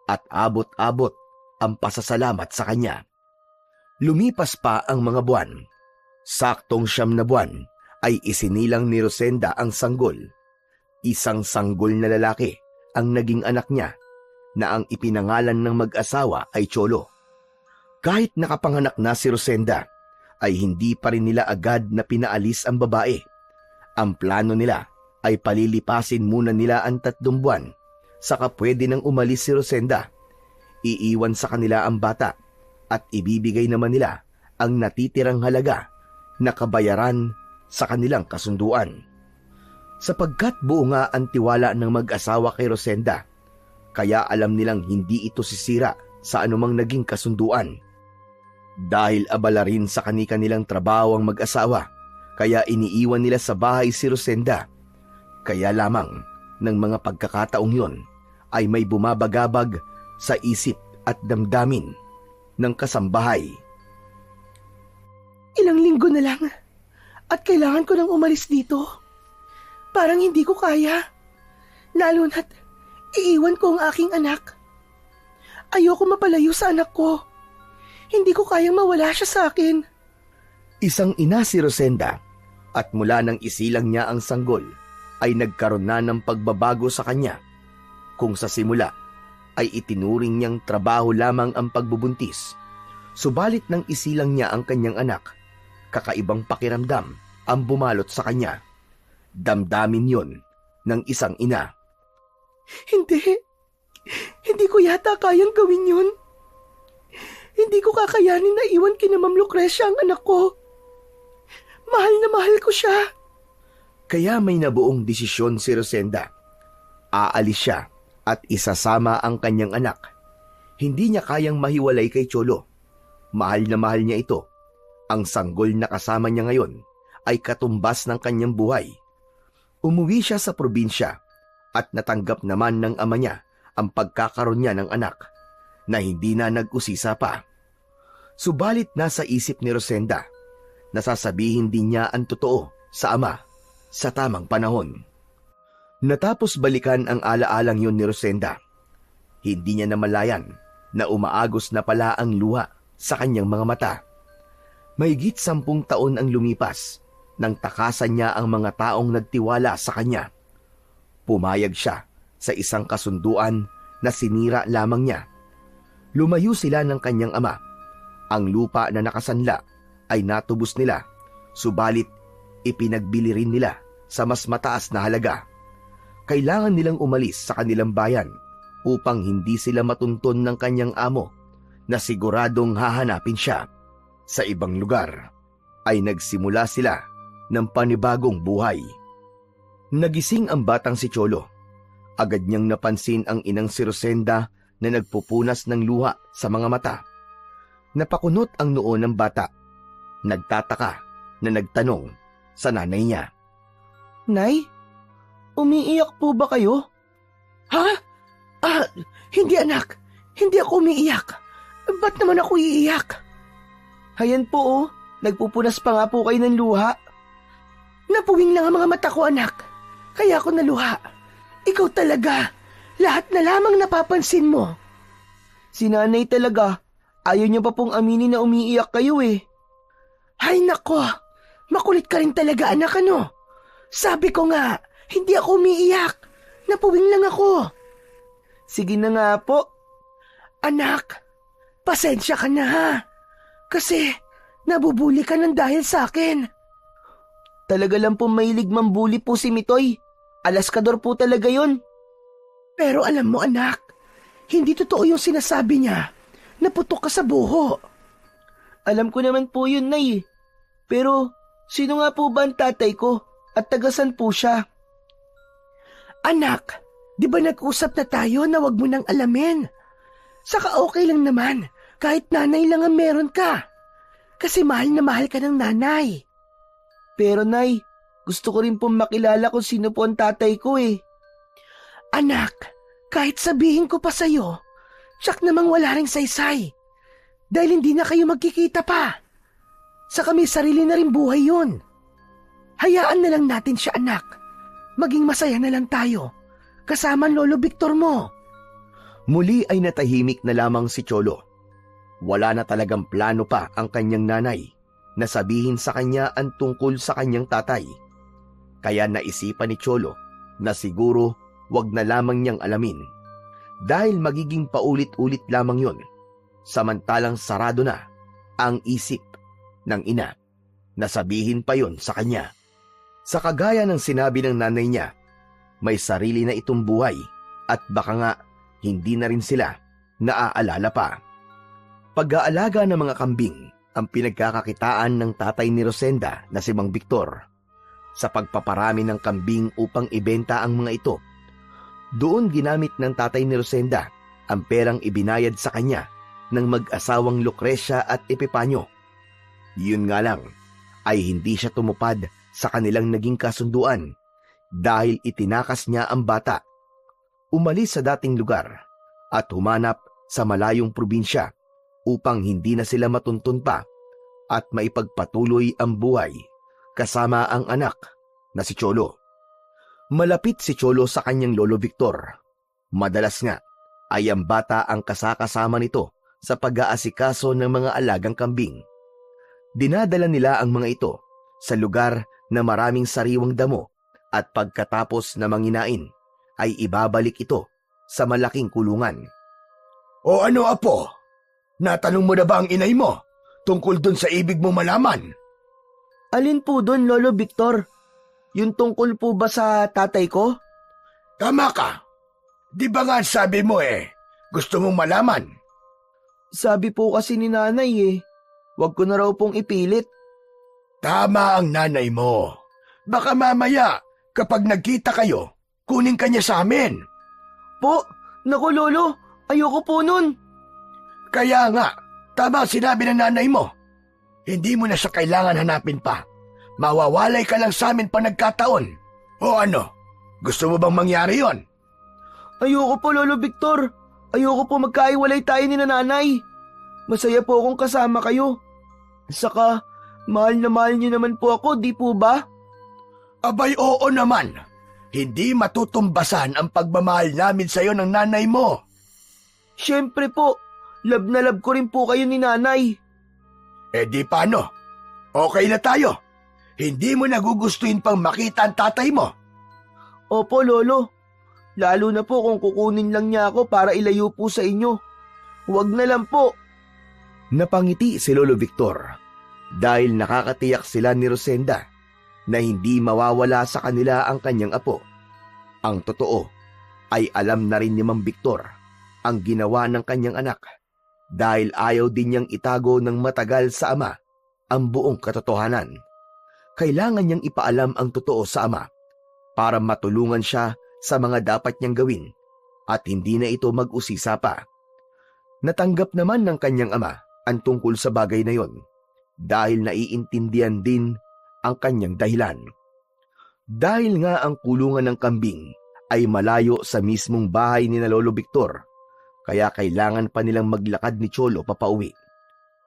at abot-abot ang pasasalamat sa kanya. Lumipas pa ang mga buwan. Saktong 9 na buwan ay isinilang ni Rosenda ang sanggol. Isang sanggol na lalaki ang naging anak niya na ang ipinangalan ng mag-asawa ay Cholo. Kahit nakapanganak na si Rosenda, ay hindi pa rin nila agad na pinaalis ang babae. Ang plano nila ay palilipasin muna nila ang 3 buwan, saka pwede nang umalis si Rosenda. Iiwan sa kanila ang bata at ibibigay naman nila ang natitirang halaga na kabayaran sa kanilang kasunduan. Sapagkat buo nga ang tiwala ng mag-asawa kay Rosenda, kaya alam nilang hindi ito sisira sa anumang naging kasunduan. Dahil abala rin sa kani-kanilang trabaho ang mag-asawa, kaya iniiwan nila sa bahay si Rosenda. Kaya lamang ng mga pagkakataong yon ay may bumabagabag sa isip at damdamin ng kasambahay. Ilang linggo na lang at kailangan ko nang umalis dito. Parang hindi ko kaya. Lalo na't iiwan ko ang aking anak. Ayoko mapalayo sa anak ko. Hindi ko kayang mawala siya sa akin. Isang ina si Rosenda at mula nang isilang niya ang sanggol ay nagkaroon na ng pagbabago sa kanya. Kung sa simula ay itinuring niyang trabaho lamang ang pagbubuntis, subalit nang isilang niya ang kanyang anak, kakaibang pakiramdam ang bumalot sa kanya. Damdamin yon ng isang ina. Hindi ko yata kayang gawin yun. Hindi ko kakayanin na iwan kina Ma'am Lucrecia ang anak ko. Mahal na mahal ko siya. Kaya may nabuong desisyon si Rosenda. Aalis siya at isasama ang kanyang anak. Hindi niya kayang mahiwalay kay Cholo. Mahal na mahal niya ito. Ang sanggol na kasama niya ngayon ay katumbas ng kanyang buhay. Umuwi siya sa probinsya at natanggap naman ng ama niya ang pagkakaroon niya ng anak na hindi na nag-usisa pa. Subalit nasa isip ni Rosenda, nasasabihin din niya ang totoo sa ama sa tamang panahon. Natapos balikan ang alaalang yun ni Rosenda, hindi niya namalayan na umaagos na pala ang luha sa kanyang mga mata. Mahigit 10 taon ang lumipas nang takasan niya ang mga taong nagtiwala sa kanya. Pumayag siya sa isang kasunduan na sinira lamang niya. Lumayo sila ng kanyang ama. Ang lupa na nakasanla ay natubos nila, subalit ipinagbili rin nila sa mas mataas na halaga. Kailangan nilang umalis sa kanilang bayan upang hindi sila matunton ng kanyang amo na siguradong hahanapin siya. Sa ibang lugar ay nagsimula sila ng panibagong buhay. Nagising ang batang si Cholo. Agad niyang napansin ang inang si Rosenda na nagpupunas ng luha sa mga mata. Napakunot ang noo ng bata. Nagtataka na nagtanong sa nanay niya. Nay, umiiyak po ba kayo? Ha? Hindi anak. Hindi ako umiiyak. Ba't naman ako iiyak? Hayan po oh, nagpupunas pa nga po kayo ng luha. Napuwing lang ang mga mata ko anak. Kaya ako naluha. Ikaw talaga. Lahat na lamang napapansin mo. Si nanay talaga. Ayaw niya pa pong aminin na umiiyak kayo eh. Ay nako, makulit ka rin talaga anak ano. Sabi ko nga, hindi ako umiiyak. Napuwing lang ako. Sige na nga po. Anak, pasensya ka na ha. Kasi nabubuli ka ng dahil sa akin. Talaga lang po mahilig mambuli po si Mitoy. Alaskador po talaga yun. Pero alam mo anak, hindi totoo yung sinasabi niya. Naputok ka sa buho. Alam ko naman po yun, Nay. Pero sino nga po ba ang tatay ko at tagasan po siya? Anak, di ba nag-usap na tayo na wag mo nang alamin? Saka okay lang naman kahit nanay lang ang meron ka. Kasi mahal na mahal ka ng nanay. Pero Nay, gusto ko rin pong makilala kung sino po ang tatay ko eh. Anak, kahit sabihin ko pa sa'yo, tsak namang wala ring saysay. Dahil hindi na kayo magkikita pa. Saka may sarili na rin buhay yun. Hayaan na lang natin siya anak. Maging masaya na lang tayo. Kasama ang Lolo Victor mo. Muli ay natahimik na lamang si Cholo. Wala na talagang plano pa ang kanyang nanay na sabihin sa kanya ang tungkol sa kanyang tatay. Kaya naisipan ni Cholo na siguro wag na lamang niyang alamin. Dahil magiging paulit-ulit lamang yon, samantalang sarado na ang isip ng ina na sabihin pa yon sa kanya. Sa kagaya ng sinabi ng nanay niya, may sarili na itong buhay at baka nga hindi na rin sila naaalala pa. Pag-aalaga ng mga kambing ang pinagkakakitaan ng tatay ni Rosenda na si Mang Victor. Sa pagpaparami ng kambing upang ibenta ang mga ito, doon ginamit ng tatay ni Rosenda ang perang ibinayad sa kanya ng mag-asawang Lucrecia at Epipanyo. Yun nga lang, ay hindi siya tumupad sa kanilang naging kasunduan dahil itinakas niya ang bata. Umalis sa dating lugar at humanap sa malayong probinsya upang hindi na sila matuntun pa at maipagpatuloy ang buhay kasama ang anak na si Cholo. Malapit si Cholo sa kanyang lolo Victor. Madalas nga ay ang bata ang kasakasama nito sa pag-aasikaso ng mga alagang kambing. Dinadala nila ang mga ito sa lugar na maraming sariwang damo at pagkatapos na manginain ay ibabalik ito sa malaking kulungan. O ano, apo? Natanong mo na ba ang inay mo tungkol dun sa ibig mo malaman? Alin po doon, Lolo Victor? Yung tungkol po ba sa tatay ko? Tama ka. Di ba nga sabi mo gusto mong malaman? Sabi po kasi ni nanay wag ko na raw pong ipilit. Tama ang nanay mo. Baka mamaya, kapag nagkita kayo, kunin ka niya sa amin. Po, naku Lolo, ayoko po nun. Kaya nga, tama sinabi ng nanay mo. Hindi mo na siya kailangan hanapin pa. Mawawalay ka lang sa amin pa nagkataon. O ano, gusto mo bang mangyari yon? Ayoko po, Lolo Victor. Ayoko po magkaiwalay tayo ni nanay. Masaya po akong kasama kayo. Saka, mahal na mahal niyo naman po ako, di po ba? Abay, oo naman. Hindi matutumbasan ang pagmamahal namin sa iyo ng nanay mo. Siyempre po, love na love ko rin po kayo ni nanay. Eh di paano? Okay na tayo. Hindi mo nagugustuhin pang makita ang tatay mo. Opo, Lolo. Lalo na po kung kukunin lang niya ako para ilayo po sa inyo. Huwag na lang po. Napangiti si Lolo Victor dahil nakakatiyak sila ni Rosenda na hindi mawawala sa kanila ang kanyang apo. Ang totoo ay alam na rin ni Mang Victor ang ginawa ng kanyang anak dahil ayaw din niyang itago ng matagal sa ama ang buong katotohanan. Kailangan niyang ipaalam ang totoo sa ama para matulungan siya sa mga dapat niyang gawin at hindi na ito mag-usisa pa. Natanggap naman ng kanyang ama ang tungkol sa bagay na yon dahil naiintindihan din ang kanyang dahilan. Dahil nga ang kulungan ng kambing ay malayo sa mismong bahay ni na Lolo Victor, kaya kailangan pa nilang maglakad ni Cholo papauwi.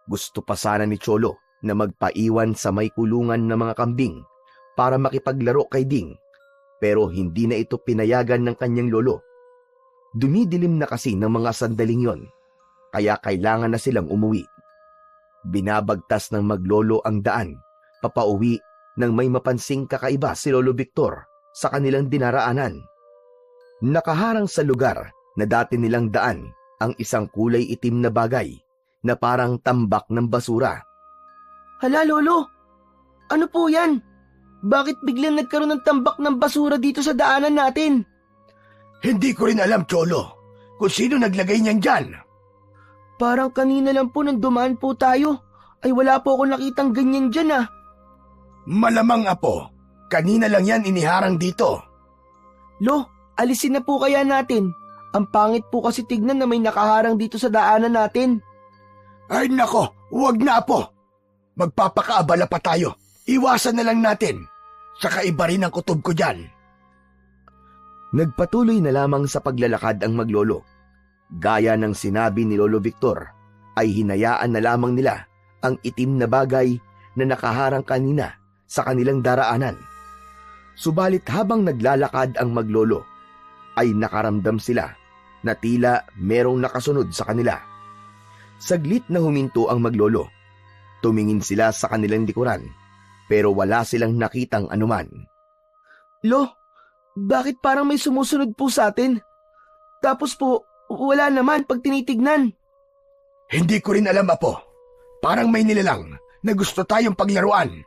Gusto pa sana ni Cholo na magpaiwan sa may kulungan ng mga kambing para makipaglaro kay Ding, pero hindi na ito pinayagan ng kanyang lolo. Dumidilim na kasi ng mga sandaling yon, kaya kailangan na silang umuwi. Binabagtas ng maglolo ang daan papauwi nang may mapansing kakaiba si Lolo Victor sa kanilang dinaraanan. Nakaharang sa lugar na dati nilang daan ang isang kulay itim na bagay na parang tambak ng basura. Hala, Lolo. Ano po yan? Bakit biglang nagkaroon ng tambak ng basura dito sa daanan natin? Hindi ko rin alam, Cholo, kung sino naglagay niyan dyan. Parang kanina lang po nang dumaan po tayo, ay wala po akong nakitang ganyan dyan Malamang, apo. Kanina lang yan iniharang dito. Lo, alisin na po kaya natin. Ang pangit po kasi tignan na may nakaharang dito sa daanan natin. Ay nako, huwag na, apo. Magpapakaabala pa tayo. Iwasan na lang natin. Saka iba rin ang kutob ko dyan. Nagpatuloy na lamang sa paglalakad ang maglolo. Gaya ng sinabi ni Lolo Victor, ay hinayaan na lamang nila ang itim na bagay na nakaharang kanina sa kanilang daraanan. Subalit habang naglalakad ang maglolo, ay nakaramdam sila na tila merong nakasunod sa kanila. Saglit na huminto ang maglolo. Tumingin sila sa kanilang likuran, pero wala silang nakitang anuman. Lo, bakit parang may sumusunod po sa atin? Tapos po, wala naman pag tinitignan. Hindi ko rin alam, apo. Parang may nilalang na gusto tayong paglaruan.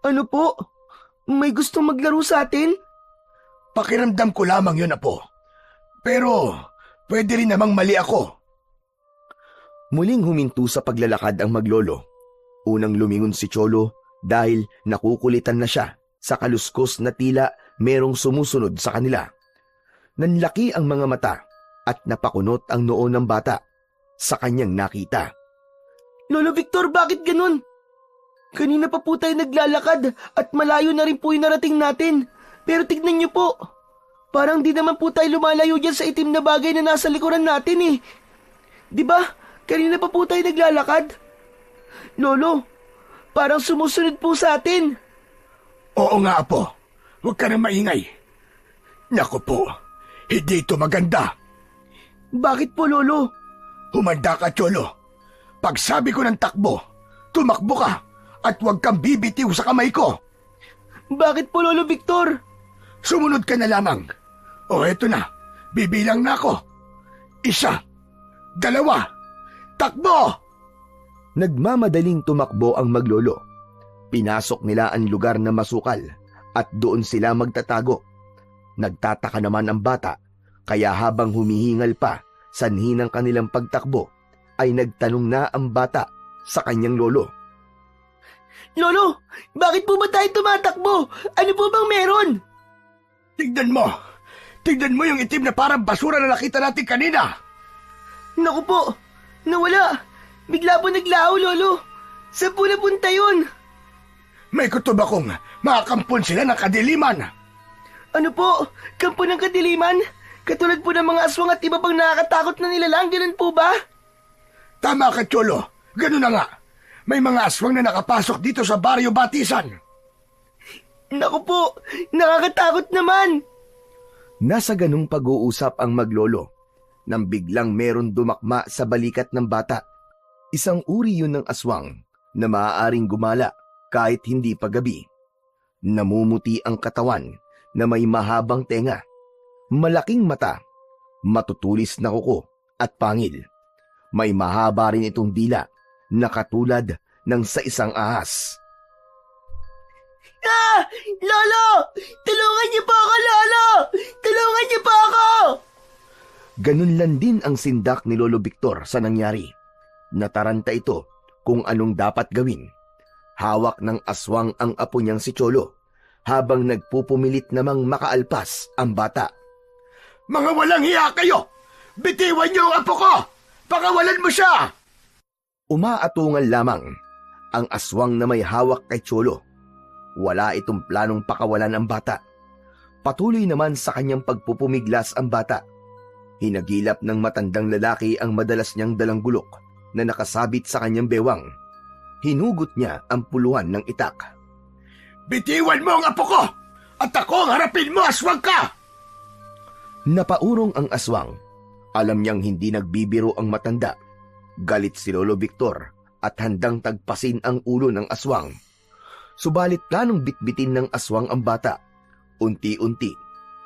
Ano po? May gustong maglaro sa atin? Pakiramdam ko lamang yun, Apo. Pero pwede rin namang mali ako. Muling huminto sa paglalakad ang maglolo. Unang lumingon si Cholo dahil nakukulitan na siya sa kaluskos na tila merong sumusunod sa kanila. Nanlaki ang mga mata at napakunot ang noo ng bata sa kanyang nakita. Lolo Victor, bakit ganun? Kanina pa po tayo naglalakad at malayo na rin po yung narating natin. Pero tignan niyo po, parang di naman po tayo lumalayo dyan sa itim na bagay na nasa likuran natin eh. Di ba? Kanina pa po tayo naglalakad. Lolo, parang sumusunod po sa atin. Oo nga, Apo. Huwag ka na maingay. Naku po, hindi ito maganda. Bakit po, Lolo? Humanda ka, Cholo. Pag sabi ko ng takbo, tumakbo ka at huwag kang bibitiw sa kamay ko. Bakit po, Lolo Victor? Sumunod ka na lamang. O eto na, bibilang na ako. 1, 2, takbo! Nagmamadaling tumakbo ang maglolo. Pinasok nila ang lugar na masukal at doon sila magtatago. Nagtataka naman ang bata, kaya habang humihingal pa sanhi ng kanilang pagtakbo, ay nagtanong na ang bata sa kanyang lolo. Lolo, bakit po ba tayo tumatakbo? Ano po bang meron? Tignan mo! Tignan mo yung itim na parang basura na nakita natin kanina! Naku po, nawala. Bigla po naglaho, Lolo. Saan po napunta yun? May kutob akong makakampon sila ng kadiliman. Ano po? Kampo ng kadiliman? Katulad po ng mga aswang at iba pang nakakatakot na nilalang, ganun po ba? Tama ka, Cholo. Ganun na nga. May mga aswang na nakapasok dito sa Baryo Batisan. Naku po, nakakatakot naman. Nasa ganung pag-uusap ang maglolo nang biglang meron dumakma sa balikat ng bata. Isang uri yun ng aswang na maaaring gumala kahit hindi pa gabi. Namumuti ang katawan na may mahabang tenga, malaking mata, matutulis na kuko at pangil. May mahaba rin itong dila na katulad ng sa isang ahas. Ah! Lolo! Tulungan niyo po ako, Lolo! Tulungan niyo po ako! Ganun lang din ang sindak ni Lolo Victor sa nangyari. Nataranta ito kung anong dapat gawin. Hawak ng aswang ang apo niyang si Cholo habang nagpupumilit namang makaalpas ang bata. Mga walang hiya kayo! Bitiwan niyo ang apo ko! Pakawalan mo siya! Umaatungal lamang ang aswang na may hawak kay Cholo. Wala itong planong pakawalan ang bata. Patuloy naman sa kanyang pagpupumiglas ang bata. Hinagilap ng matandang lalaki ang madalas niyang dalang gulok na nakasabit sa kanyang bewang. Hinugot niya ang puluhan ng itak. Bitiwan mo ang apo ko! At ako ang harapin mo, aswang ka! Napaurong ang aswang. Alam niyang hindi nagbibiro ang matanda. Galit si Lolo Victor at handang tagpasin ang ulo ng aswang. Subalit planong bitbitin ng aswang ang bata. Unti-unti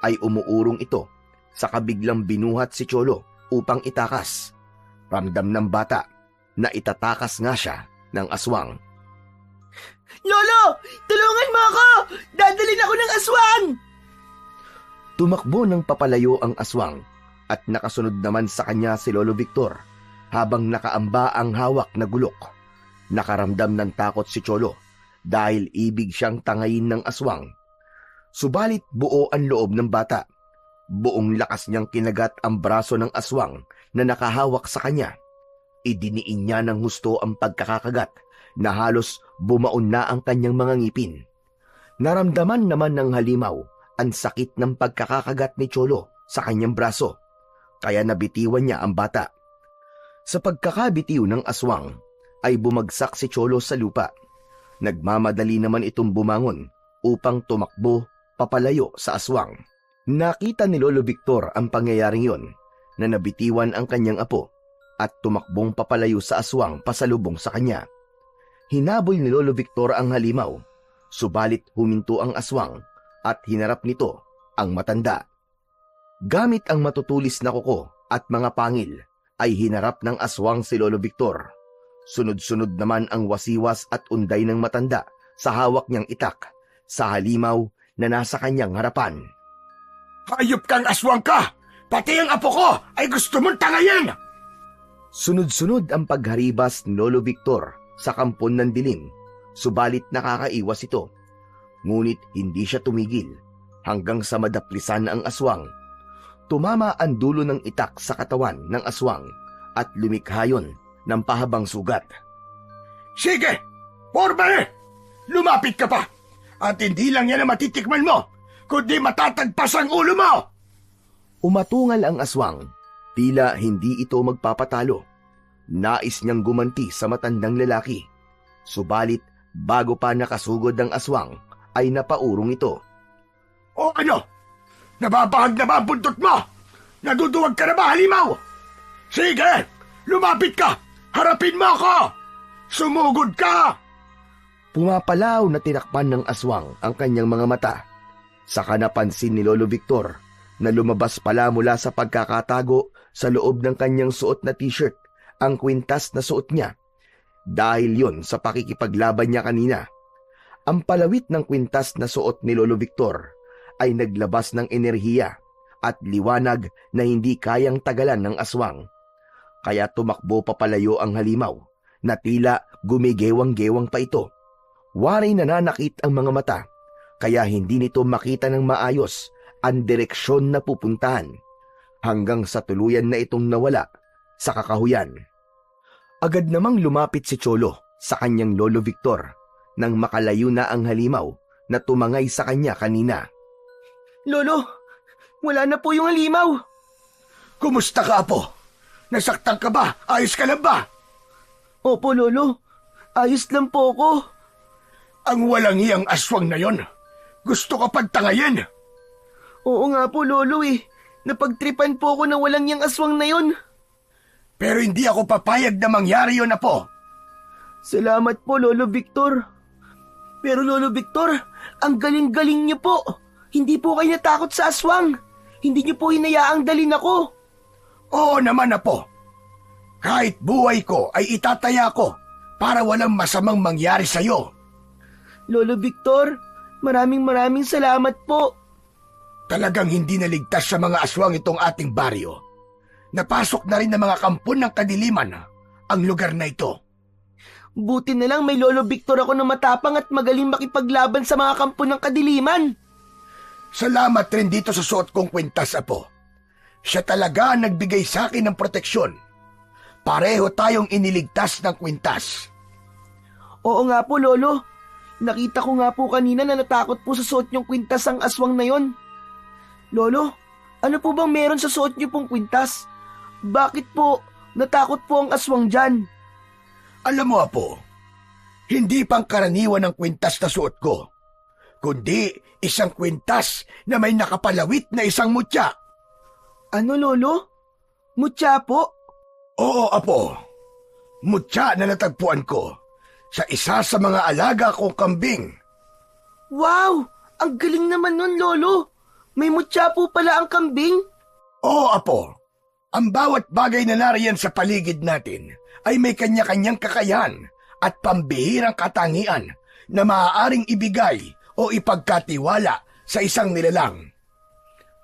ay umuurong ito sa kabiglang binuhat si Cholo upang itakas. Ramdam ng bata na itatakas nga siya ng aswang. Lolo! Tulungan mo ako! Dadalhin ako ng aswang! Tumakbo ng papalayo ang aswang at nakasunod naman sa kanya si Lolo Victor habang nakaamba ang hawak na gulok. Nakaramdam ng takot si Cholo dahil ibig siyang tangayin ng aswang. Subalit buo ang loob ng bata. Buong lakas niyang kinagat ang braso ng aswang na nakahawak sa kanya. Idiniin niya ng husto ang pagkakakagat na halos bumaon na ang kanyang mga ngipin. Naramdaman naman ng halimaw ang sakit ng pagkakakagat ni Cholo sa kanyang braso, kaya nabitiwan niya ang bata. Sa pagkakabitiw ng aswang, ay bumagsak si Cholo sa lupa. Nagmamadali naman itong bumangon upang tumakbo papalayo sa aswang. Nakita ni Lolo Victor ang pangyayaring yon na nabitiwan ang kanyang apo at tumakbong papalayo sa aswang pasalubong sa kanya. Hinabol ni Lolo Victor ang halimaw, subalit huminto ang aswang at hinarap nito ang matanda. Gamit ang matutulis na kuko at mga pangil ay hinarap ng aswang si Lolo Victor. Sunod-sunod naman ang wasiwas at unday ng matanda sa hawak niyang itak sa halimaw na nasa kanyang harapan. Hayop kang aswang ka! Pati ang apo ko ay gusto mong tangayin! Sunod-sunod ang pagharibas ni Lolo Victor sa kampon ng dilim, subalit nakakaiwas ito. Ngunit hindi siya tumigil hanggang sa madaplisan ang aswang. Tumama ang dulo ng itak sa katawan ng aswang at lumikha yun ng pahabang sugat. Sige! Porbare! Lumapit ka pa! At hindi lang yan ang matitikman mo, kundi matatagpas ang ulo mo! Umatungal ang aswang. Tila hindi ito magpapatalo. Nais niyang gumanti sa matandang lalaki. Subalit bago pa nakasugod ang aswang, ay napaurong ito. O ano? Nababahag na ba ang buntot mo? Naduduwag ka na ba, halimaw? Sige! Lumapit ka! Harapin mo ako! Sumugod ka! Pumapalaw na tinakpan ng aswang ang kanyang mga mata. Saka napansin ni Lolo Victor na lumabas pala mula sa pagkakatago sa loob ng kanyang suot na t-shirt ang kwintas na suot niya. Dahil yon sa pakikipaglaban niya kanina. Ang palawit ng kwintas na suot ni Lolo Victor ay naglabas ng enerhiya at liwanag na hindi kayang tagalan ng aswang. Kaya tumakbo papalayo ang halimaw na tila gumigewang-gewang pa ito. Waray nananakit ang mga mata, kaya hindi nito makita ng maayos ang direksyon na pupuntahan, hanggang sa tuluyan na itong nawala sa kakahuyan. Agad namang lumapit si Cholo sa kanyang Lolo Victor nang makalayo na ang halimaw na tumangay sa kanya kanina. Lolo, wala na po yung halimaw. Kumusta ka, apo? Nasaktan ka ba? Ayos ka lang ba? Opo, Lolo. Ayos lang po ako. Ang walang iyang aswang na yon, gusto ka pagtangayin. Oo nga po, Lolo eh. Napagtripan po ako na walang yang aswang na yon. Pero hindi ako papayag na mangyari yon, apo. Salamat po, Lolo Victor. Pero Lolo Victor, ang galing-galing niyo po. Hindi po kayo natakot sa aswang. Hindi niyo po hinayaang dalin ako. Oo naman, apo. Kahit buhay ko ay itataya ko para walang masamang mangyari sa'yo. Lolo Victor, maraming salamat po. Talagang hindi naligtas sa mga aswang itong ating baryo. Napasok na rin ng mga kampon ng kadiliman ang lugar na ito. Buti na lang may Lolo Victor ako na matapang at magaling makipaglaban sa mga kampon ng kadiliman. Salamat rin dito sa suot kong kwintas, apo. Siya talaga ang nagbigay sa akin ng proteksyon. Pareho tayong iniligtas ng kwintas. Oo nga po, Lolo. Nakita ko nga po kanina na natakot po sa suot niyong kwintas ang aswang na yon. Lolo, ano po bang meron sa suot niyo pong kwintas? Bakit po natakot po ang aswang dyan? Alam mo, apo, hindi pangkaraniwan ang kwintas na suot ko, kundi isang kwintas na may nakapalawit na isang mutya. Ano, Lolo? Mutya po? Oo, apo. Mutya na natagpuan ko sa isa sa mga alaga kong kambing. Wow! Ang galing naman nun, Lolo! May mutya po pala ang kambing? Oo, apo. Ang bawat bagay na nariyan sa paligid natin ay may kanya-kanyang kakayahan at pambihirang katangian na maaaring ibigay o ipagkatiwala sa isang nilalang.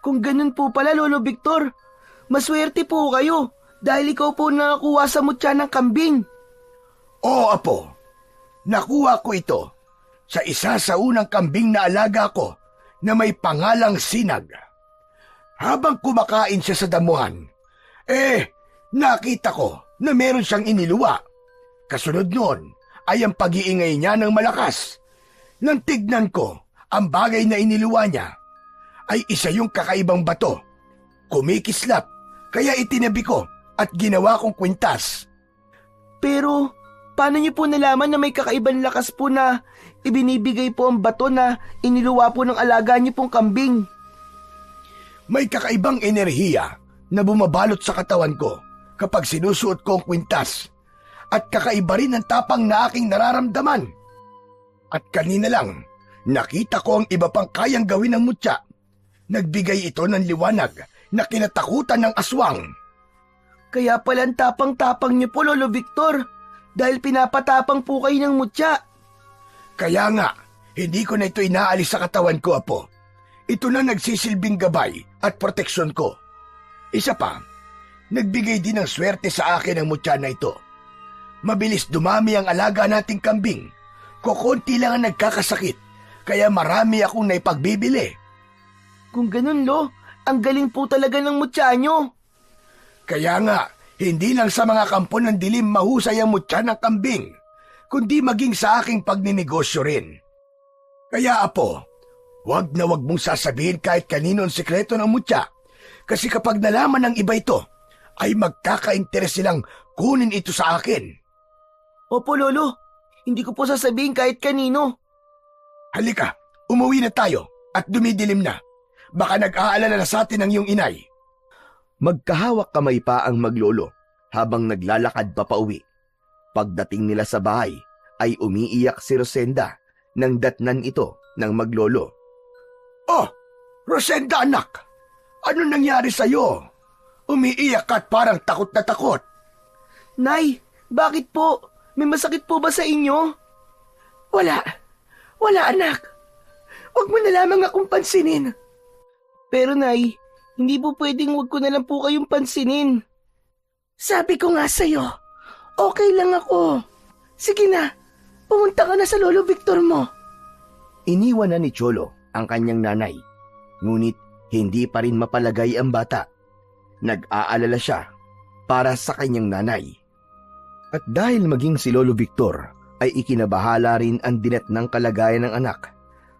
Kung ganun po pala, Lolo Victor, maswerte po kayo dahil ikaw po nakakuha sa mutya ng kambing. Oo, apo. Nakuha ko ito sa isa sa unang kambing na alaga ko na may pangalang Sinag. Habang kumakain siya sa damuhan, nakita ko na meron siyang iniluwa. Kasunod noon ay ang pag-iingay niya ng malakas. Nang tignan ko, ang bagay na iniluwa niya ay isa yung kakaibang bato. Kumikislap, kaya itinabi ko at ginawa kong kwintas. Pero paano niyo po nalaman na may kakaibang lakas po na ibinibigay po ang bato na iniluwa po ng alaga niyo pong kambing? May kakaibang enerhiya na bumabalot sa katawan ko kapag sinusuot ko ang kwintas at kakaiba rin ang tapang na aking nararamdaman. At kanina lang, nakita ko ang iba pang kayang gawin ng mutya. Nagbigay ito ng liwanag na kinatakutan ng aswang. Kaya pala ang tapang-tapang niyo po, Lolo Victor, dahil pinapatapang po kayo ng mutya. Kaya nga, Hindi ko na ito inaalis sa katawan ko, Apo. Ito na nagsisilbing gabay at proteksyon ko. Isa pa, nagbigay din ng swerte sa akin ang mutya na ito. Mabilis dumami ang alaga nating kambing. Kukunti lang ang nagkakasakit, kaya marami akong naipagbibili. Kung ganun, Lo, ang galing po talaga ng mutya nyo. Kaya nga, hindi lang sa mga kampo ng dilim mahusay ang mutya ng kambing, kundi maging sa aking pagninegosyo rin. Kaya Apo, wag na wag mong sasabihin kahit kanino ang sikreto ng mutya, kasi kapag nalaman ng iba ito, ay magkaka-interes silang kunin ito sa akin. Opo, Lolo. Hindi ko po sasabihin kahit kanino. Halika, umuwi na tayo at dumidilim na. Baka nag-aalala na sa atin ang iyong inay. Magkahawak kamay pa ang maglolo habang naglalakad pa pauwi. Pagdating nila sa bahay, ay umiiyak si Rosenda nang datnan ito ng maglolo. Oh, Rosenda anak, ano nangyari sa'yo? Umiiyak ka at parang takot na takot. Nay, bakit po? May masakit po ba sa inyo? Wala anak. Huwag mo na lamang akong pansinin. Pero Nay, hindi po pwedeng wag ko na lang po kayong pansinin. Sabi ko nga sa'yo, okay lang ako. Sige na, pumunta ka na sa Lolo Victor mo. Iniwan na ni Cholo ang kanyang nanay, ngunit hindi pa rin mapalagay ang bata. Nag-aalala siya para sa kanyang nanay. At dahil maging si Lolo Victor ay ikinabahala rin ang dinatnang kalagayan ng anak,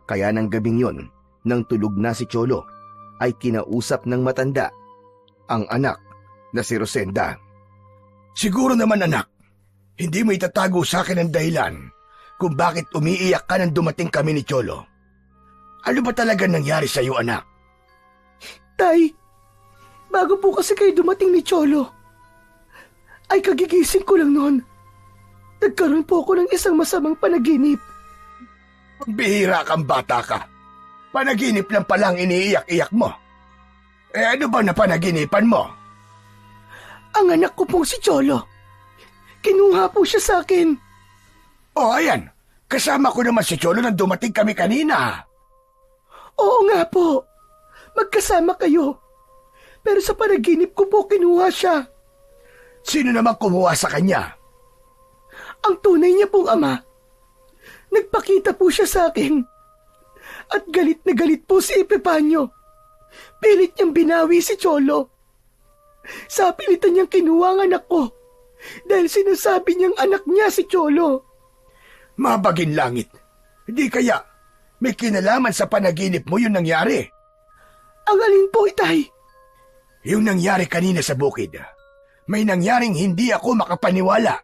kaya ng gabing yon, nang tulog na si Cholo, ay kinausap ng matanda ang anak na si Rosenda. Siguro naman anak, hindi mo itatago sa akin ang dahilan kung bakit umiiyak ka nang dumating kami ni Cholo. Ano ba talaga nangyari sa iyo, anak? Tay, bago po kasi kayo dumating ni Cholo, ay kagigising ko lang noon. Nagkaroon po ako ng isang masamang panaginip. Bihira kang bata ka. Panaginip lang palang iniiyak-iyak mo. Ano ba na panaginipan mo? Ang anak ko pong si Cholo. Kinuha po siya sa akin. Oh, ayan. Kasama ko naman si Cholo nang dumating kami kanina. Oo nga po. Magkasama kayo. Pero sa panaginip ko po kinuha siya. Sino naman kumuha sa kanya? Ang tunay niya pong ama. Nagpakita po siya sa akin. At galit na galit po si Epipanyo. Pilit niyang binawi si Cholo. Sa pilitan niyang kinuha ang anak ko. Dahil sinasabi niyang anak niya si Cholo. Mabagin langit. Di kaya may kinalaman sa panaginip mo yung nangyari? Ang alin po, Itay? Yung nangyari kanina sa bukid. May nangyaring hindi ako makapaniwala.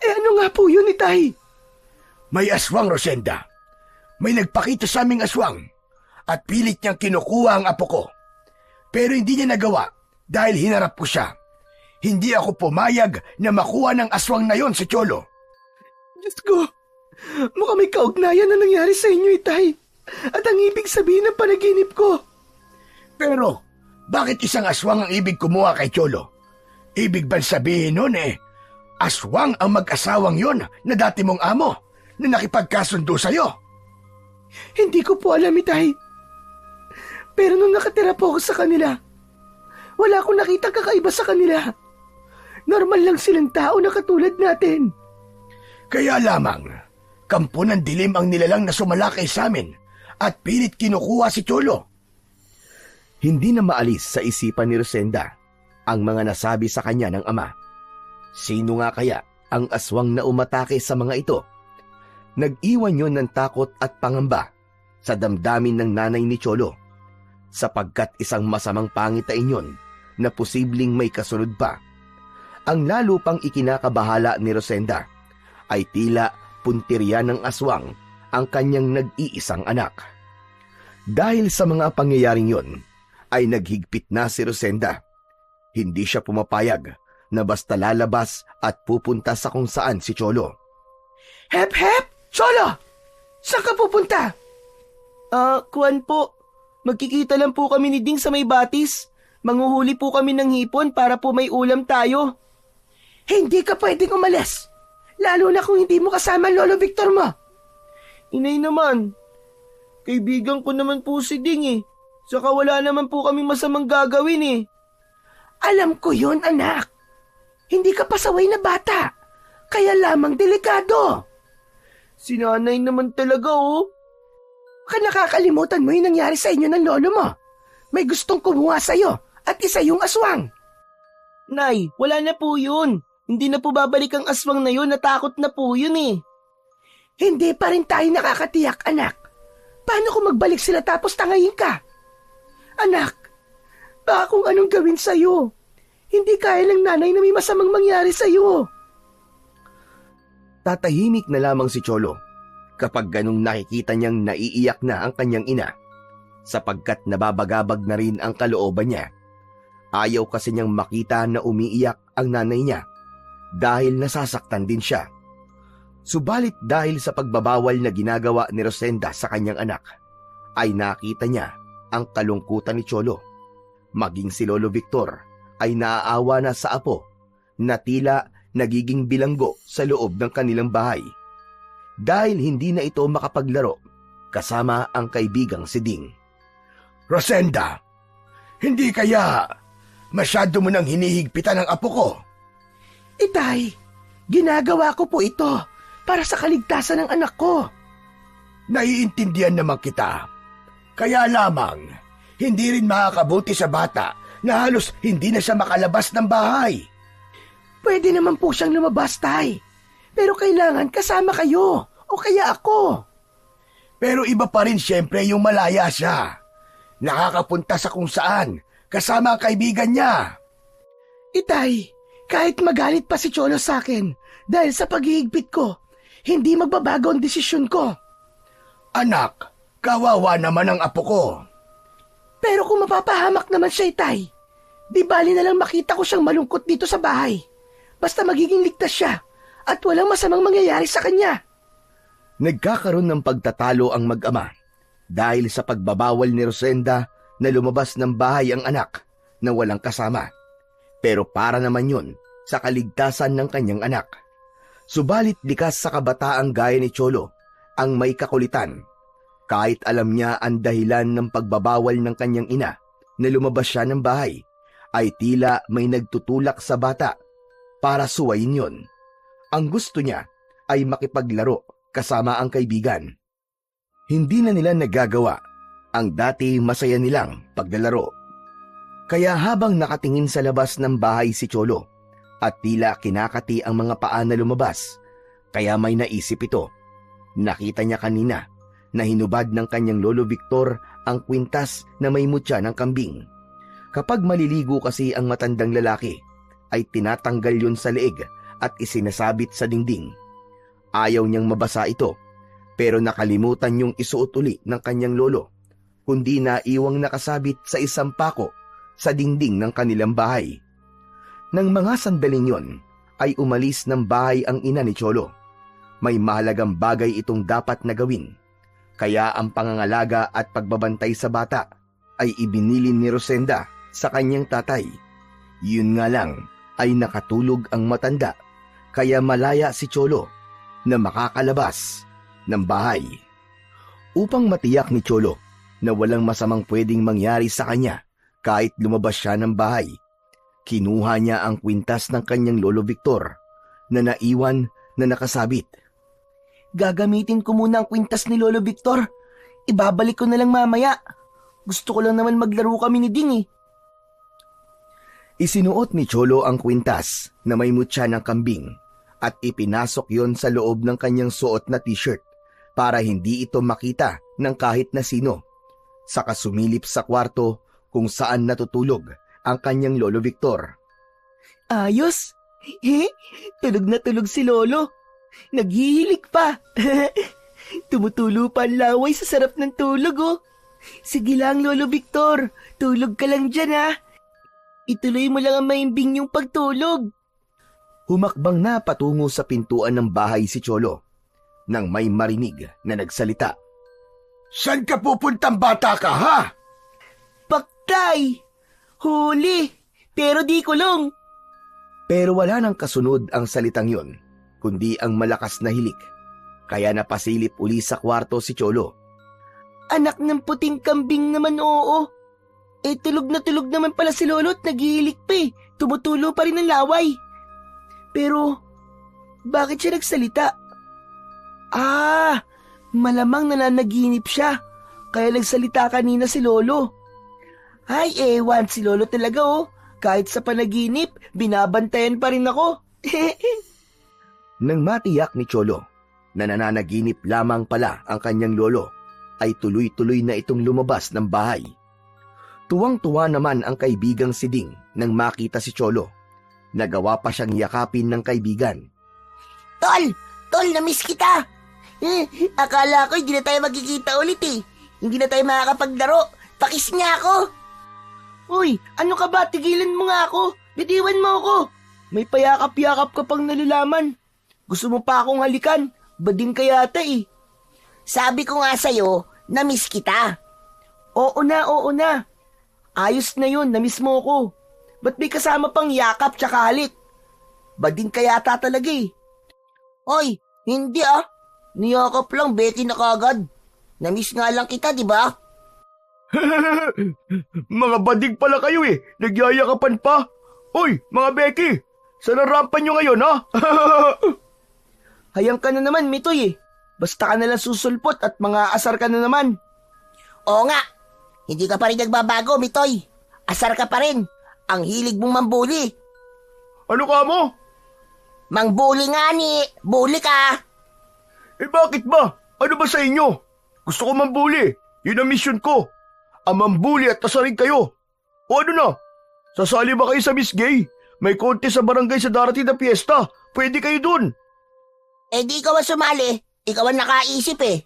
Ano nga po yun, Itay? May aswang, Rosenda. May nagpakita sa aming aswang at pilit niyang kinukuha ang apo ko. Pero hindi niya nagawa dahil hinarap ko siya. Hindi ako pumayag na makuha ng aswang na yon si Cholo. Diyos ko, mukhang may kaugnayan na nangyari sa inyo, Itay. At ang ibig sabihin ng panaginip ko. Pero, bakit isang aswang ang ibig kumuha kay Cholo? Ibig ba sabihin nun aswang ang mag-asawang yon na dati mong amo na nakipagkasundo sa'yo? Hindi ko po alam, Itay. Pero nung nakatira po ako sa kanila, wala akong nakita kakaiba sa kanila. Normal lang silang tao na katulad natin. Kaya lamang, kampo ng dilim ang nilalang na sumalakay sa amin at pilit kinukuha si Cholo. Hindi na maalis sa isipan ni Rosenda ang mga nasabi sa kanya ng ama. Sino nga kaya ang aswang na umatake sa mga ito? Nag-iwan yon ng takot at pangamba sa damdamin ng nanay ni Cholo, sapagkat isang masamang pangitain yon na posibleng may kasunod pa. Ang lalo pang ikinakabahala ni Rosenda ay tila puntirya ng aswang ang kanyang nag-iisang anak. Dahil sa mga pangyayaring yon, ay naghigpit na si Rosenda. Hindi siya pumapayag na basta lalabas at pupunta sa kung saan si Cholo. Hep, hep! Cholo! Saan ka pupunta? Kuwan po. Magkikita lang po kami ni Ding sa may batis. Manguhuli po kami ng hipon para po may ulam tayo. Hindi ka pwedeng umalis. Lalo na kung hindi mo kasama ang Lolo Victor mo. Inay naman, kaibigan ko naman po si Ding eh. Saka wala naman po kaming masamang gagawin eh. Alam ko yun, anak. Hindi ka pasaway na bata. Kaya lamang delikado. Si nanay naman talaga oh. Baka nakakalimutan mo yung nangyari sa inyo ng lolo mo. May gustong kumuha sa'yo at isa yung aswang. Nay, wala na po yun. Hindi na po babalik ang aswang na yun, natakot na po yun eh. Hindi pa rin tayo nakakatiyak, anak. Paano kung magbalik sila tapos tangayin ka? Anak, baka kung anong gawin sa'yo. Hindi kaya ng nanay na may masamang mangyari sa'yo. Tatahimik na lamang si Cholo kapag ganong nakikita niyang naiiyak na ang kanyang ina, sapagkat nababagabag na rin ang kalooban niya. Ayaw kasi niyang makita na umiiyak ang nanay niya dahil nasasaktan din siya. Subalit dahil sa pagbabawal na ginagawa ni Rosenda sa kanyang anak, ay nakita niya ang kalungkutan ni Cholo. Maging si Lolo Victor ay naaawa na sa apo na tila nagiging bilanggo sa loob ng kanilang bahay dahil hindi na ito makapaglaro kasama ang kaibigang si Ding. Rosenda, hindi kaya masyado mo nang hinihigpitan ang apo ko? Itay, ginagawa ko po ito para sa kaligtasan ng anak ko. Naiintindihan naman kita. Kaya lamang, hindi rin makakabuti sa bata na halos hindi na siya makalabas ng bahay. Pwede naman po siyang lumabas, tay. Pero kailangan kasama kayo o kaya ako. Pero iba pa rin siyempre yung malaya siya. Nakakapunta sa kung saan, kasama ang kaibigan niya. Itay, kahit magalit pa si Cholo sa akin dahil sa paghihigpit ko, hindi magbabago ang desisyon ko. Anak, kawawa naman ang apo ko. Pero kung mapapahamak naman siya, itay, di bali na lang makita ko siyang malungkot dito sa bahay. Basta magiging ligtas siya at walang masamang mangyayari sa kanya. Nagkakaroon ng pagtatalo ang mag-ama dahil sa pagbabawal ni Rosenda na lumabas ng bahay ang anak na walang kasama. Pero para naman yun sa kaligtasan ng kanyang anak. Subalit likas sa kabataang gaya ni Cholo ang may kakulitan. Kahit alam niya ang dahilan ng pagbabawal ng kanyang ina na lumabas siya ng bahay, ay tila may nagtutulak sa bata para suwayin yon. Ang gusto niya ay makipaglaro kasama ang kaibigan. Hindi na nila nagagawa ang dati masaya nilang paglalaro. Kaya habang nakatingin sa labas ng bahay si Cholo at tila kinakati ang mga paa na lumabas, kaya may naisip ito. Nakita niya kanina na hinubad ng kanyang Lolo Victor ang kwintas na may mutya ng kambing. Kapag maliligo kasi ang matandang lalaki, ay tinatanggal yun sa leeg at isinasabit sa dingding. Ayaw niyang mabasa ito, pero nakalimutan yung isuot uli ng kanyang lolo, kundi naiwang nakasabit sa isang pako sa dingding ng kanilang bahay. Nang mga sandaling yon, ay umalis ng bahay ang ina ni Cholo. May mahalagang bagay itong dapat na gawin, kaya ang pangangalaga at pagbabantay sa bata ay ibinilin ni Rosenda sa kanyang tatay. Yun nga lang ay nakatulog ang matanda, kaya malaya si Cholo na makakalabas ng bahay. Upang matiyak ni Cholo na walang masamang pwedeng mangyari sa kanya kahit lumabas siya ng bahay, kinuha niya ang kwintas ng kanyang Lolo Victor na naiwan na nakasabit. Gagamitin ko muna ang kwintas ni Lolo Victor. Ibabalik ko na lang mamaya. Gusto ko lang naman maglaro kami ni Ding eh. Isinuot ni Cholo ang kwintas na may mutya ng kambing at ipinasok yon sa loob ng kanyang suot na t-shirt para hindi ito makita ng kahit na sino. Saka sumilip sa kwarto kung saan natutulog ang kanyang Lolo Victor. Ayos! Tulog na tulog si Lolo. Naghihilig pa. Tumutulo pa ang laway sa sarap ng tulog oh. Sige lang Lolo Victor, tulog ka lang dyan ha. Ituloy mo lang ang maimbing yung pagtulog. Humakbang na patungo sa pintuan ng bahay si Cholo nang may marinig na nagsalita. Saan ka pupuntang bata ka, ha? Paktay! Huli! Pero di kulong! Pero wala nang kasunod ang salitang yon, kundi ang malakas na hilik. Kaya napasilip uli sa kwarto si Cholo. Anak ng puting kambing naman, oo. Tulog na tulog naman pala si Lolo at nagihilik pa eh. Tumutulo pa rin ang laway. Pero, bakit siya nagsalita? Malamang nananaginip siya. Kaya nagsalita kanina si Lolo. Ay, ewan si Lolo talaga oh. Kahit sa panaginip, binabantayan pa rin ako. Nang matiyak ni Cholo na nananaginip lamang pala ang kanyang lolo, ay tuloy-tuloy na itong lumabas ng bahay. Tuwang-tuwa naman ang kaibigang si Ding nang makita si Cholo. Nagawa pa siyang yakapin ng kaibigan. Tol, na-miss kita. Akala ko hindi na tayo magkikita ulit eh. Hindi na tayo makakapaglaro. Pakis niya ako. Uy, ano ka ba? Tigilan mo nga ako. Bitiwan mo ako. May payakap-yakap ka pang nalalaman. Gusto mo pa akong halikan? Bading ka yata eh. Sabi ko nga sa'yo, na-miss kita. Oo na. Ayos na yun, na-miss mo ako. Ba't may kasama pang yakap tsaka halik? Bading ka yata talaga eh. Oy, hindi ah. Niyakap lang, Becky na kagad. Na-miss nga lang kita, di ba? Mga bading pala kayo eh. Nagyayakapan pa. Uy, mga Becky. Saan ang rampa nyo ngayon, ha? Hayang ka na naman, Mitoy eh. Basta ka nalang susulpot at mga asar ka na naman. Oo nga. Hindi ka pa rin nagbabago, Mitoy. Asar ka pa rin. Ang hilig mong mambuli. Ano ka mo? Mangbuli nga ni. Buli ka. Bakit ba? Ano ba sa inyo? Gusto ko mambuli. Yun ang mission ko. Ang mambuli at asarin kayo. O ano na? Sasali ba kayo sa Miss Gay? May contest sa barangay sa darating na piyesta. Pwede kayo dun. Di ikaw ang sumali. Ikaw ang nakaisip eh.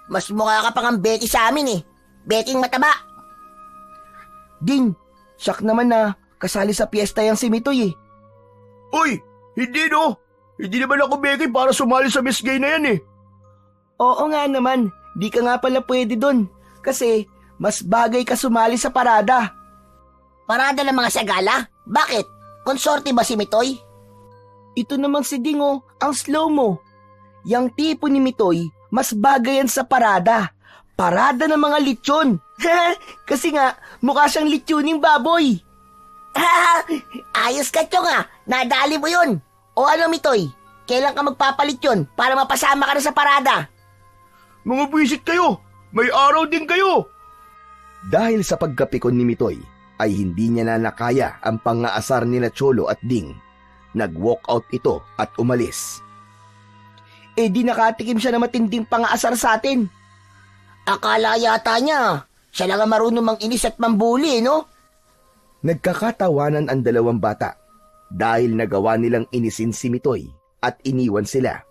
Mas mukha ka pang ang Becky sa amin eh. Becking mataba. Ding, siyak naman na kasali sa piyesta yang si Mitoy eh. Uy, hindi no. Hindi naman ako Becky para sumali sa Miss Gay na yan eh. Oo nga naman, di ka nga pala pwede dun. Kasi mas bagay ka sumali sa parada. Parada ng mga sagala? Bakit? Konsorte ba si Mitoy? Ito namang si Dingo, ang slow mo. Yang tipo ni Mitoy, mas bagay yan sa parada. Parada ng mga lechon. Kasi nga, mukha siyang lechoning baboy. Ayos ka, Chong ah. Nadali mo yun. O ano, Mitoy? Kailan ka magpapalit yun para mapasama ka na sa parada? Mga buwisit kayo. May araw din kayo. Dahil sa pagkapikon ni Mitoy, ay hindi niya na nakaya ang pangaasar nila Cholo at Ding. Nag-walkout ito at umalis. Di nakatikim siya na matinding pangaasar sa atin. Akala yata niya, siya lang ang marunong manginis at mambuli, no? Nagkakatawanan ang dalawang bata dahil nagawa nilang inisin si Mitoy at iniwan sila.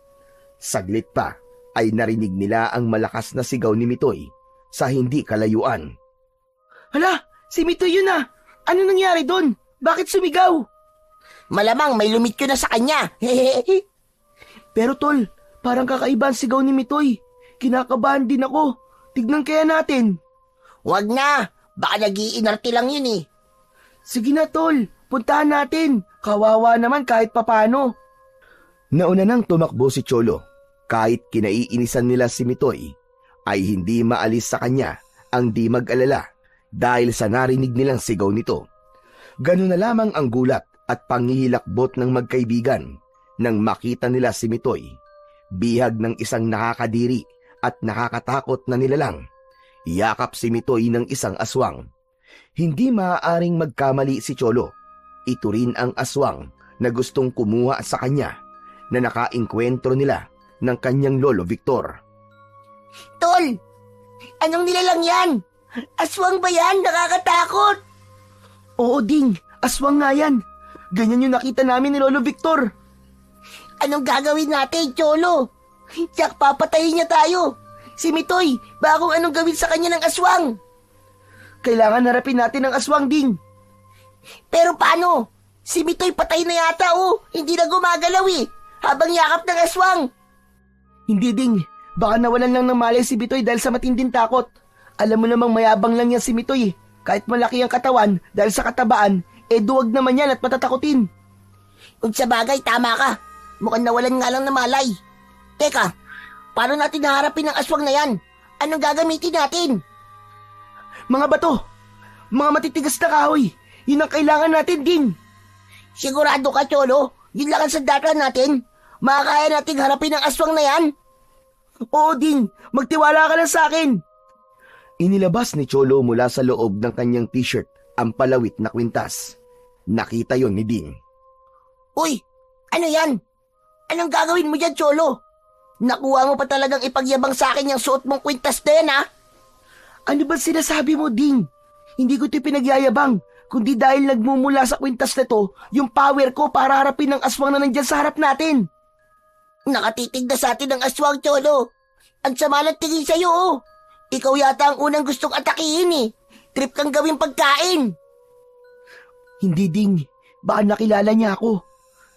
Saglit pa ay narinig nila ang malakas na sigaw ni Mitoy sa hindi kalayuan. Hala, si Mitoy yun ah. Ano nangyari doon? Bakit sumigaw? Malamang may lumikyo na sa kanya. Pero tol, parang kakaiba ang sigaw ni Mitoy. Kinakabahan din ako. Tignan kaya natin. Wag na, baka nag-iinarte lang yun eh. Sige na tol, puntahan natin. Kawawa naman kahit papano. Nauna nang tumakbo si Cholo. Kahit kinaiinisan nila si Mitoy, ay hindi maalis sa kanya ang di mag-alala dahil sa narinig nilang sigaw nito. Ganun na lamang ang gulat at panghihilakbot ng magkaibigan nang makita nila si Mitoy. Bihag ng isang nakakadiri at nakakatakot na nilalang. Yakap si Mitoy ng isang aswang. Hindi maaaring magkamali si Cholo. Ito rin ang aswang na gustong kumuha sa kanya na nakainkwentro nila ng kanyang lolo Victor. Tol, anong nilalang yan? Aswang ba yan? Nakakatakot. Oo Ding, aswang nga yan. Ganyan yung nakita namin ni Lolo Victor. Anong gagawin natin, Cholo? Tiyak papatayin niya tayo. Si Mitoy, bakong anong gawin sa kanya ng aswang? Kailangan harapin natin ang aswang, Ding. Pero paano? Si Mitoy patay na yata oh. Hindi na gumagalaw eh. Habang yakap ng aswang. Hindi, Ding. Baka nawalan lang ng malay si Mitoy dahil sa matinding takot. Alam mo namang mayabang lang yan si Mitoy eh. Kahit malaki ang katawan dahil sa katabaan, duwag naman yan at matatakotin. Kung sa bagay, tama ka. Mukhang nawalan nga lang ng malay. Teka, paano natin haharapin ang aswang na yan? Anong gagamitin natin? Mga bato, mga matitigas na kahoy, yun ang kailangan natin din. Sigurado ka, Cholo? Yun lang ang sandata natin? Makakaya nating harapin ang aswang na yan? Oo, Ding, magtiwala ka lang sa akin. Inilabas ni Cholo mula sa loob ng kanyang t-shirt ang palawit na kwintas. Nakita yon ni Ding. Uy, ano yan? Anong gagawin mo dyan, Cholo? Nakuha mo pa talagang ipagyabang sa akin yung suot mong kwintas na yan, ha? Ano ba sinasabi mo, Ding? Hindi ko ito pinagyayabang, kundi dahil nagmumula sa kwintas na to, yung power ko para harapin ang aswang na nandyan sa harap natin. Nakatitig na sa atin ang aswang, Cholo. Ang sama ng tingin sa'yo, oh. Ikaw yata ang unang gustong atakihin, eh. Trip kang gawing pagkain. Hindi, Ding. Baka nakilala niya ako.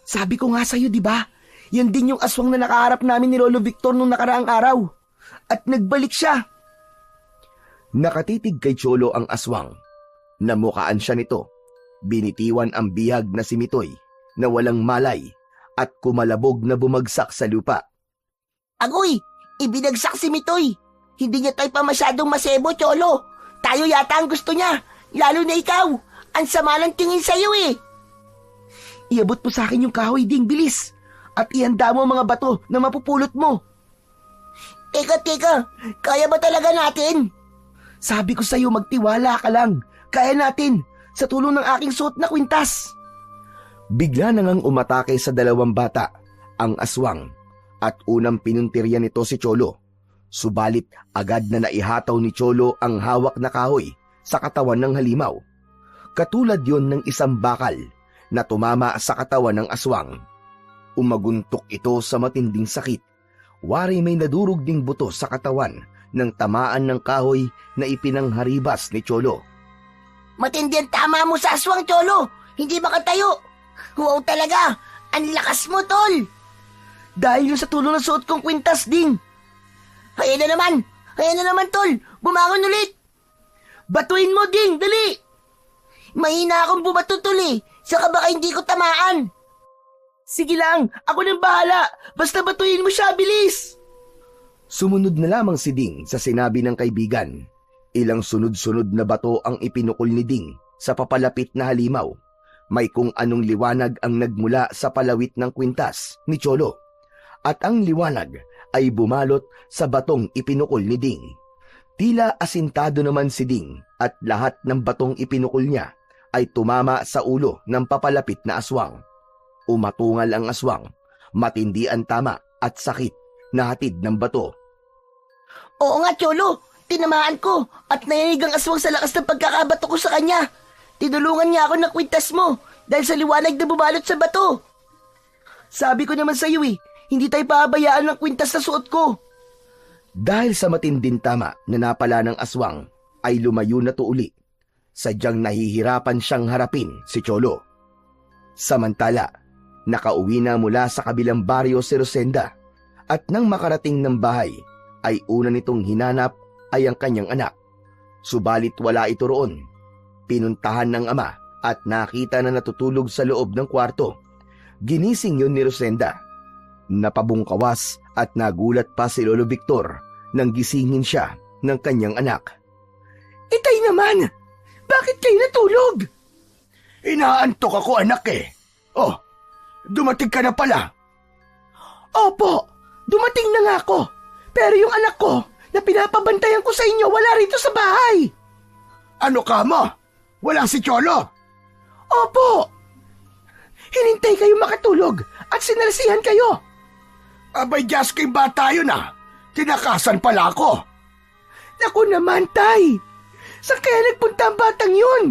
Sabi ko nga sa'yo, di ba? Yan din yung aswang na nakaharap namin ni Lolo Victor nung nakaraang araw. At nagbalik siya. Nakatitig kay Cholo ang aswang. Namukaan siya nito. Binitiwan ang bihag na si Mitoy na walang malay at kumalabog na bumagsak sa lupa. Agoy, ibinagsak si Mitoy. Hindi niya tayo pa masyadong masebo, Cholo. Tayo yata ang gusto niya. Lalo na ikaw. Ang sama ng tingin sa'yo, eh. Iabot mo sa akin yung kahoy, Ding, bilis. At ihanda mo ang mga bato na mapupulot mo. Teka, kaya ba talaga natin? Sabi ko sa'yo, magtiwala ka lang. Kaya natin, sa tulong ng aking suot na kwintas. Bigla na ngang umatake sa dalawang bata, ang aswang, at unang pinuntirya nito si Cholo. Subalit agad na naihataw ni Cholo ang hawak na kahoy sa katawan ng halimaw. Katulad yon ng isang bakal na tumama sa katawan ng aswang. Umaguntok ito sa matinding sakit. Wari may nadurog ding buto sa katawan ng tamaan ng kahoy na ipinangharibas ni Cholo. Matindi ang tama mo sa aswang, Cholo. Hindi makatayo. Wow talaga. Ang lakas mo, Tol. Dahil yun sa tulong ng suot kong kwintas, Ding. Ayan na naman, Tol. Bumangon ulit. Batuin mo, Ding, dali. Mahina akong bumato, Tol, eh. Saka baka hindi ko tamaan. Sige lang, ako nang bahala. Basta batuin mo siya, bilis. Sumunod na lamang si Ding sa sinabi ng kaibigan. Ilang sunod-sunod na bato ang ipinukol ni Ding sa papalapit na halimaw. May kung anong liwanag ang nagmula sa palawit ng kwintas ni Cholo. At ang liwanag ay bumalot sa batong ipinukol ni Ding. Tila asintado naman si Ding at lahat ng batong ipinukol niya ay tumama sa ulo ng papalapit na aswang. Umatungal ang aswang, matindi ang tama at sakit na hatid ng bato. Oo nga, Cholo. Tinamaan ko at nainig ang aswang sa lakas ng pagkakabato ko sa kanya. Tinulungan niya ako ng kwintas mo dahil sa liwanag na bumalot sa bato. Sabi ko naman sa iyo hindi tayo pahabayaan ng kwintas na suot ko. Dahil sa matinding tama na napala ng aswang, ay lumayo na to uli. Sadyang nahihirapan siyang harapin si Cholo. Samantala, nakauwi na mula sa kabilang baryo si Rosenda at nang makarating ng bahay, ay una nitong hinanap ay ang kanyang anak. Subalit wala ito roon. Pinuntahan ng ama at nakita na natutulog sa loob ng kwarto. Ginising yun ni Rosenda. Napabungkawas at nagulat pa si Lolo Victor nang gisingin siya ng kanyang anak. Itay naman! Bakit kayo natulog? Inaantok ako, anak eh. Oh, dumating ka na pala. Opo, dumating na nga ako. Pero yung anak ko na pinapabantayan ko sa inyo wala rito sa bahay. Ano ka mo? Walang si Cholo? Opo. Hinintay kayo makatulog at sinalasihan kayo. Abay, Jasking bata yun ah. Tinakasan pala ako. Naku naman, Tay. Saan kaya nagpunta ang batang yun?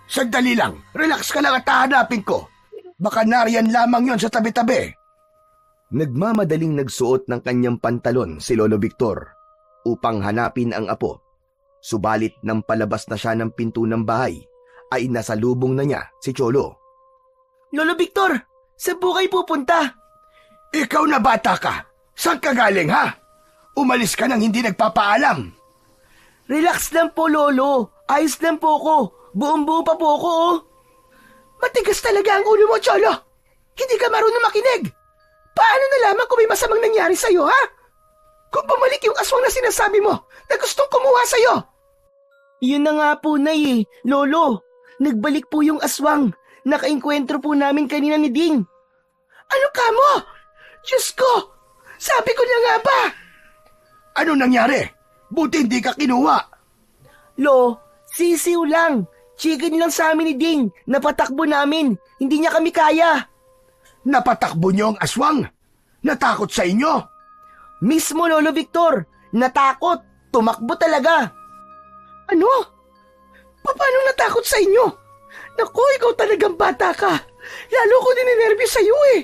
Sandali lang, relax ka lang at hahanapin ko. Baka nariyan lamang yon sa tabi-tabi. Nagmamadaling nagsuot ng kanyang pantalon si Lolo Victor upang hanapin ang apo. Subalit nang palabas na siya ng pinto ng bahay, ay nasalubong na niya si Cholo. Lolo Victor, saan po kayo pupunta? Ikaw na bata ka. Saan ka galing ha? Umalis ka nang hindi nagpapaalam. Relax lang po, Lolo. Ayos lang po ko. Buong-buo pa po ko, oh. Matigas talaga ang ulo mo, Cholo. Hindi ka marunong makinig. Paano nalaman kung may masamang nangyari sa'yo, ha? Kung bumalik yung aswang na sinasabi mo na gustong kumuha sa'yo. Yun na nga po, Nay eh. Lolo, nagbalik po yung aswang. Nakainkwentro po namin kanina ni Ding. Ano ka mo? Diyos ko! Sabi ko na nga ba? Ano nangyari? Buti hindi ka kinuha. Lo, sisiw lang. Chicken lang sa amin ni Ding. Napatakbo namin. Hindi niya kami kaya. Napatakbo niyo ang aswang. Natakot sa inyo. Mismo, Lolo Victor. Natakot. Tumakbo talaga. Ano? Paano natakot sa inyo? Naku, ikaw talagang bata ka. Lalo ko dininervyos sa'yo eh.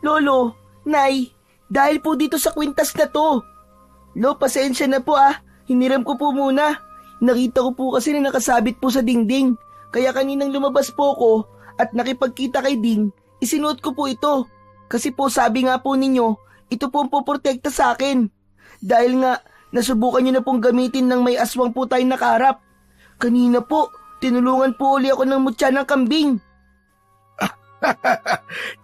Lolo, Nay, dahil po dito sa kwintas na to. Lo, pasensya na po ah. Hiniram ko po muna. Nakita ko po kasi na nakasabit po sa dingding. Kaya kaninang lumabas po ko at nakipagkita kay Ding, isinuot ko po ito. Kasi po sabi nga po ninyo, ito po ang poprotekta sa akin. Dahil nga, nasubukan nyo na pong gamitin ng may aswang po tayong nakaharap. Kanina po, tinulungan po uli ako ng mutya ng kambing.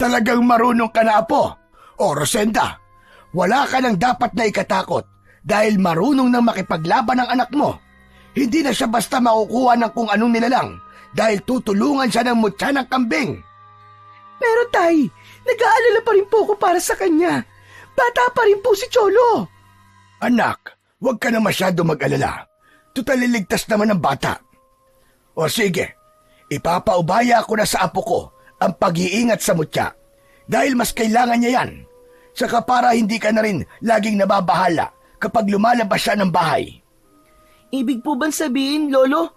Talagang marunong ka na, Apo. O, Rosenda, wala ka nang dapat na ikatakot dahil marunong nang makipaglaban ang anak mo. Hindi na siya basta makukuha ng kung anong nilalang dahil tutulungan siya ng mutya ng kambing. Pero tay, nag-aalala pa rin po ako para sa kanya. Bata pa rin po si Cholo. Anak, huwag ka na masyado mag-alala. Tutal liligtas naman ang bata. O sige, ipapaubaya ko na sa apo ko ang pag-iingat sa mutya dahil mas kailangan niya yan. Saka para hindi ka na rin laging nababahala kapag lumalabas siya ng bahay. Ibig po bang sabihin, Lolo?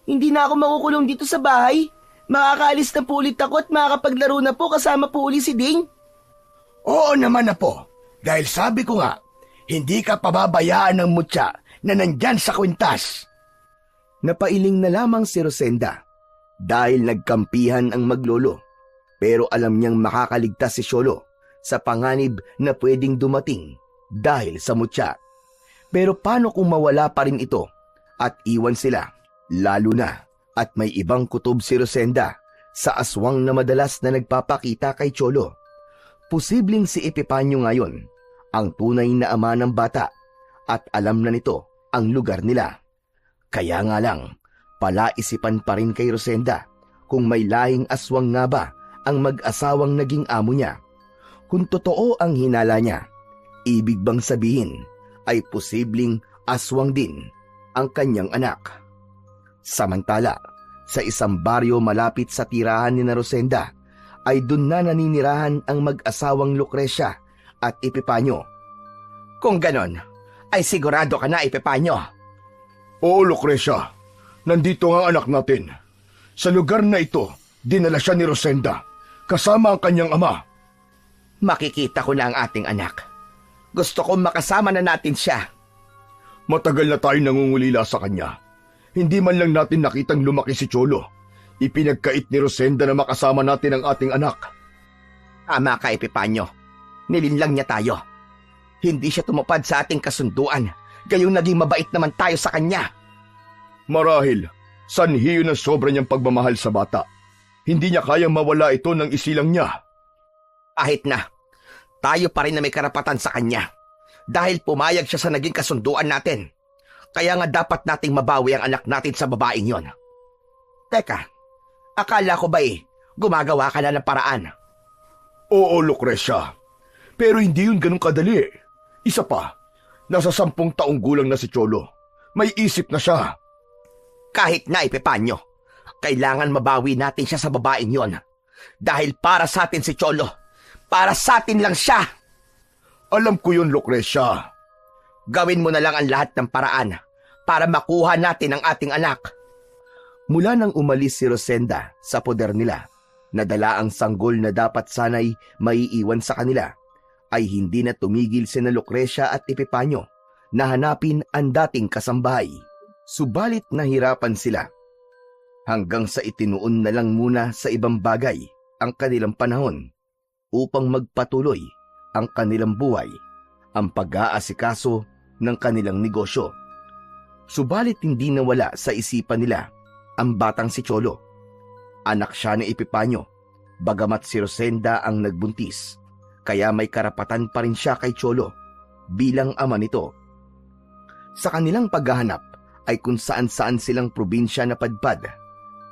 Hindi na ako makukulong dito sa bahay? Makakaalis na po ulit ako at makakapaglaro na po kasama po uli si Ding? Oo naman na po, dahil sabi ko nga, hindi ka pababayaan ng mutya na nandyan sa kwintas. Napailing na lamang si Rosenda dahil nagkampihan ang maglolo. Pero alam niyang makakaligtas si Cholo sa panganib na pwedeng dumating dahil sa mutya. Pero paano kung mawala pa rin ito at iwan sila, lalo na at may ibang kutob si Rosenda sa aswang na madalas na nagpapakita kay Cholo. Posibleng si Epipanyo ngayon ang tunay na ama ng bata at alam na nito ang lugar nila. Kaya nga lang, palaisipan pa rin kay Rosenda kung may lahing aswang nga ba ang mag-asawang naging amo niya. Kung totoo ang hinala niya, ibig bang sabihin ay posibleng aswang din ang kanyang anak. Samantala, sa isang baryo malapit sa tirahan ni Rosenda, ay dun na naninirahan ang mag-asawang Lucrecia at Epipanyo. Kung ganon, ay sigurado ka na, Epipanyo. Oo, Lucrecia, nandito nga ang anak natin. Sa lugar na ito, dinala siya ni Rosenda, kasama ang kanyang ama. Makikita ko na ang ating anak. Gusto kong makasama na natin siya. Matagal na tayong nangungulila sa kanya. Hindi man lang natin nakitang lumaki si Cholo. Ipinagkait ni Rosenda na makasama natin ang ating anak. Tama ka, Epipanyo. Nilinlang niya tayo. Hindi siya tumupad sa ating kasunduan, gayong naging mabait naman tayo sa kanya. Marahil, sanhi yun ang sobra niyang pagmamahal sa bata. Hindi niya kayang mawala ito ng isilang niya. Kahit na, tayo pa rin na may karapatan sa kanya. Dahil pumayag siya sa naging kasunduan natin. Kaya nga dapat nating mabawi ang anak natin sa babaeng yon. Teka, akala ko ba gumagawa ka na ng paraan? Oo, Lucrecia. Pero hindi yun ganun kadali. Isa pa, nasa 10 taong gulang na si Cholo. May isip na siya. Kahit na, Epipanyo, kailangan mabawi natin siya sa babaeng yon. Dahil para sa atin si Cholo. Para sa atin lang siya. Alam ko yun, Lucrecia. Gawin mo na lang ang lahat ng paraan para makuha natin ang ating anak. Mula nang umalis si Rosenda sa poder nila, nadala ang sanggol na dapat sanay maiiwan sa kanila, ay hindi na tumigil sina Lucrecia at Epipanyo na hanapin ang dating kasambahay. Subalit nahirapan sila. Hanggang sa itinuon na lang muna sa ibang bagay ang kanilang panahon upang magpatuloy ang kanilang buhay, ang pag-aasikaso ng kanilang negosyo. Subalit hindi nawala sa isipan nila ang batang si Cholo. Anak siya ni Epipanyo, bagamat si Rosenda ang nagbuntis. kaya may karapatan pa rin siya kay Cholo bilang ama nito. Sa kanilang paghahanap ay kung saan-saan silang probinsya napadpad.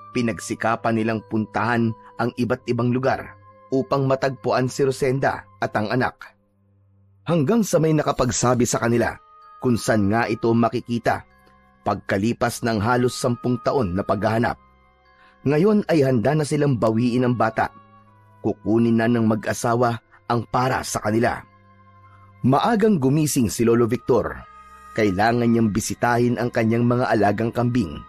Pinagsikapan nilang puntahan ang iba't ibang lugar upang matagpuan si Rosenda at ang anak. Hanggang sa may nakapagsabi sa kanila kung saan nga ito makikita pagkalipas ng halos 10 taon na paghahanap. Ngayon ay handa na silang bawiin ang bata. Kukunin na ng mag-asawa ang para sa kanila. Maagang gumising si Lolo Victor. Kailangan niyang bisitahin ang kanyang mga alagang kambing.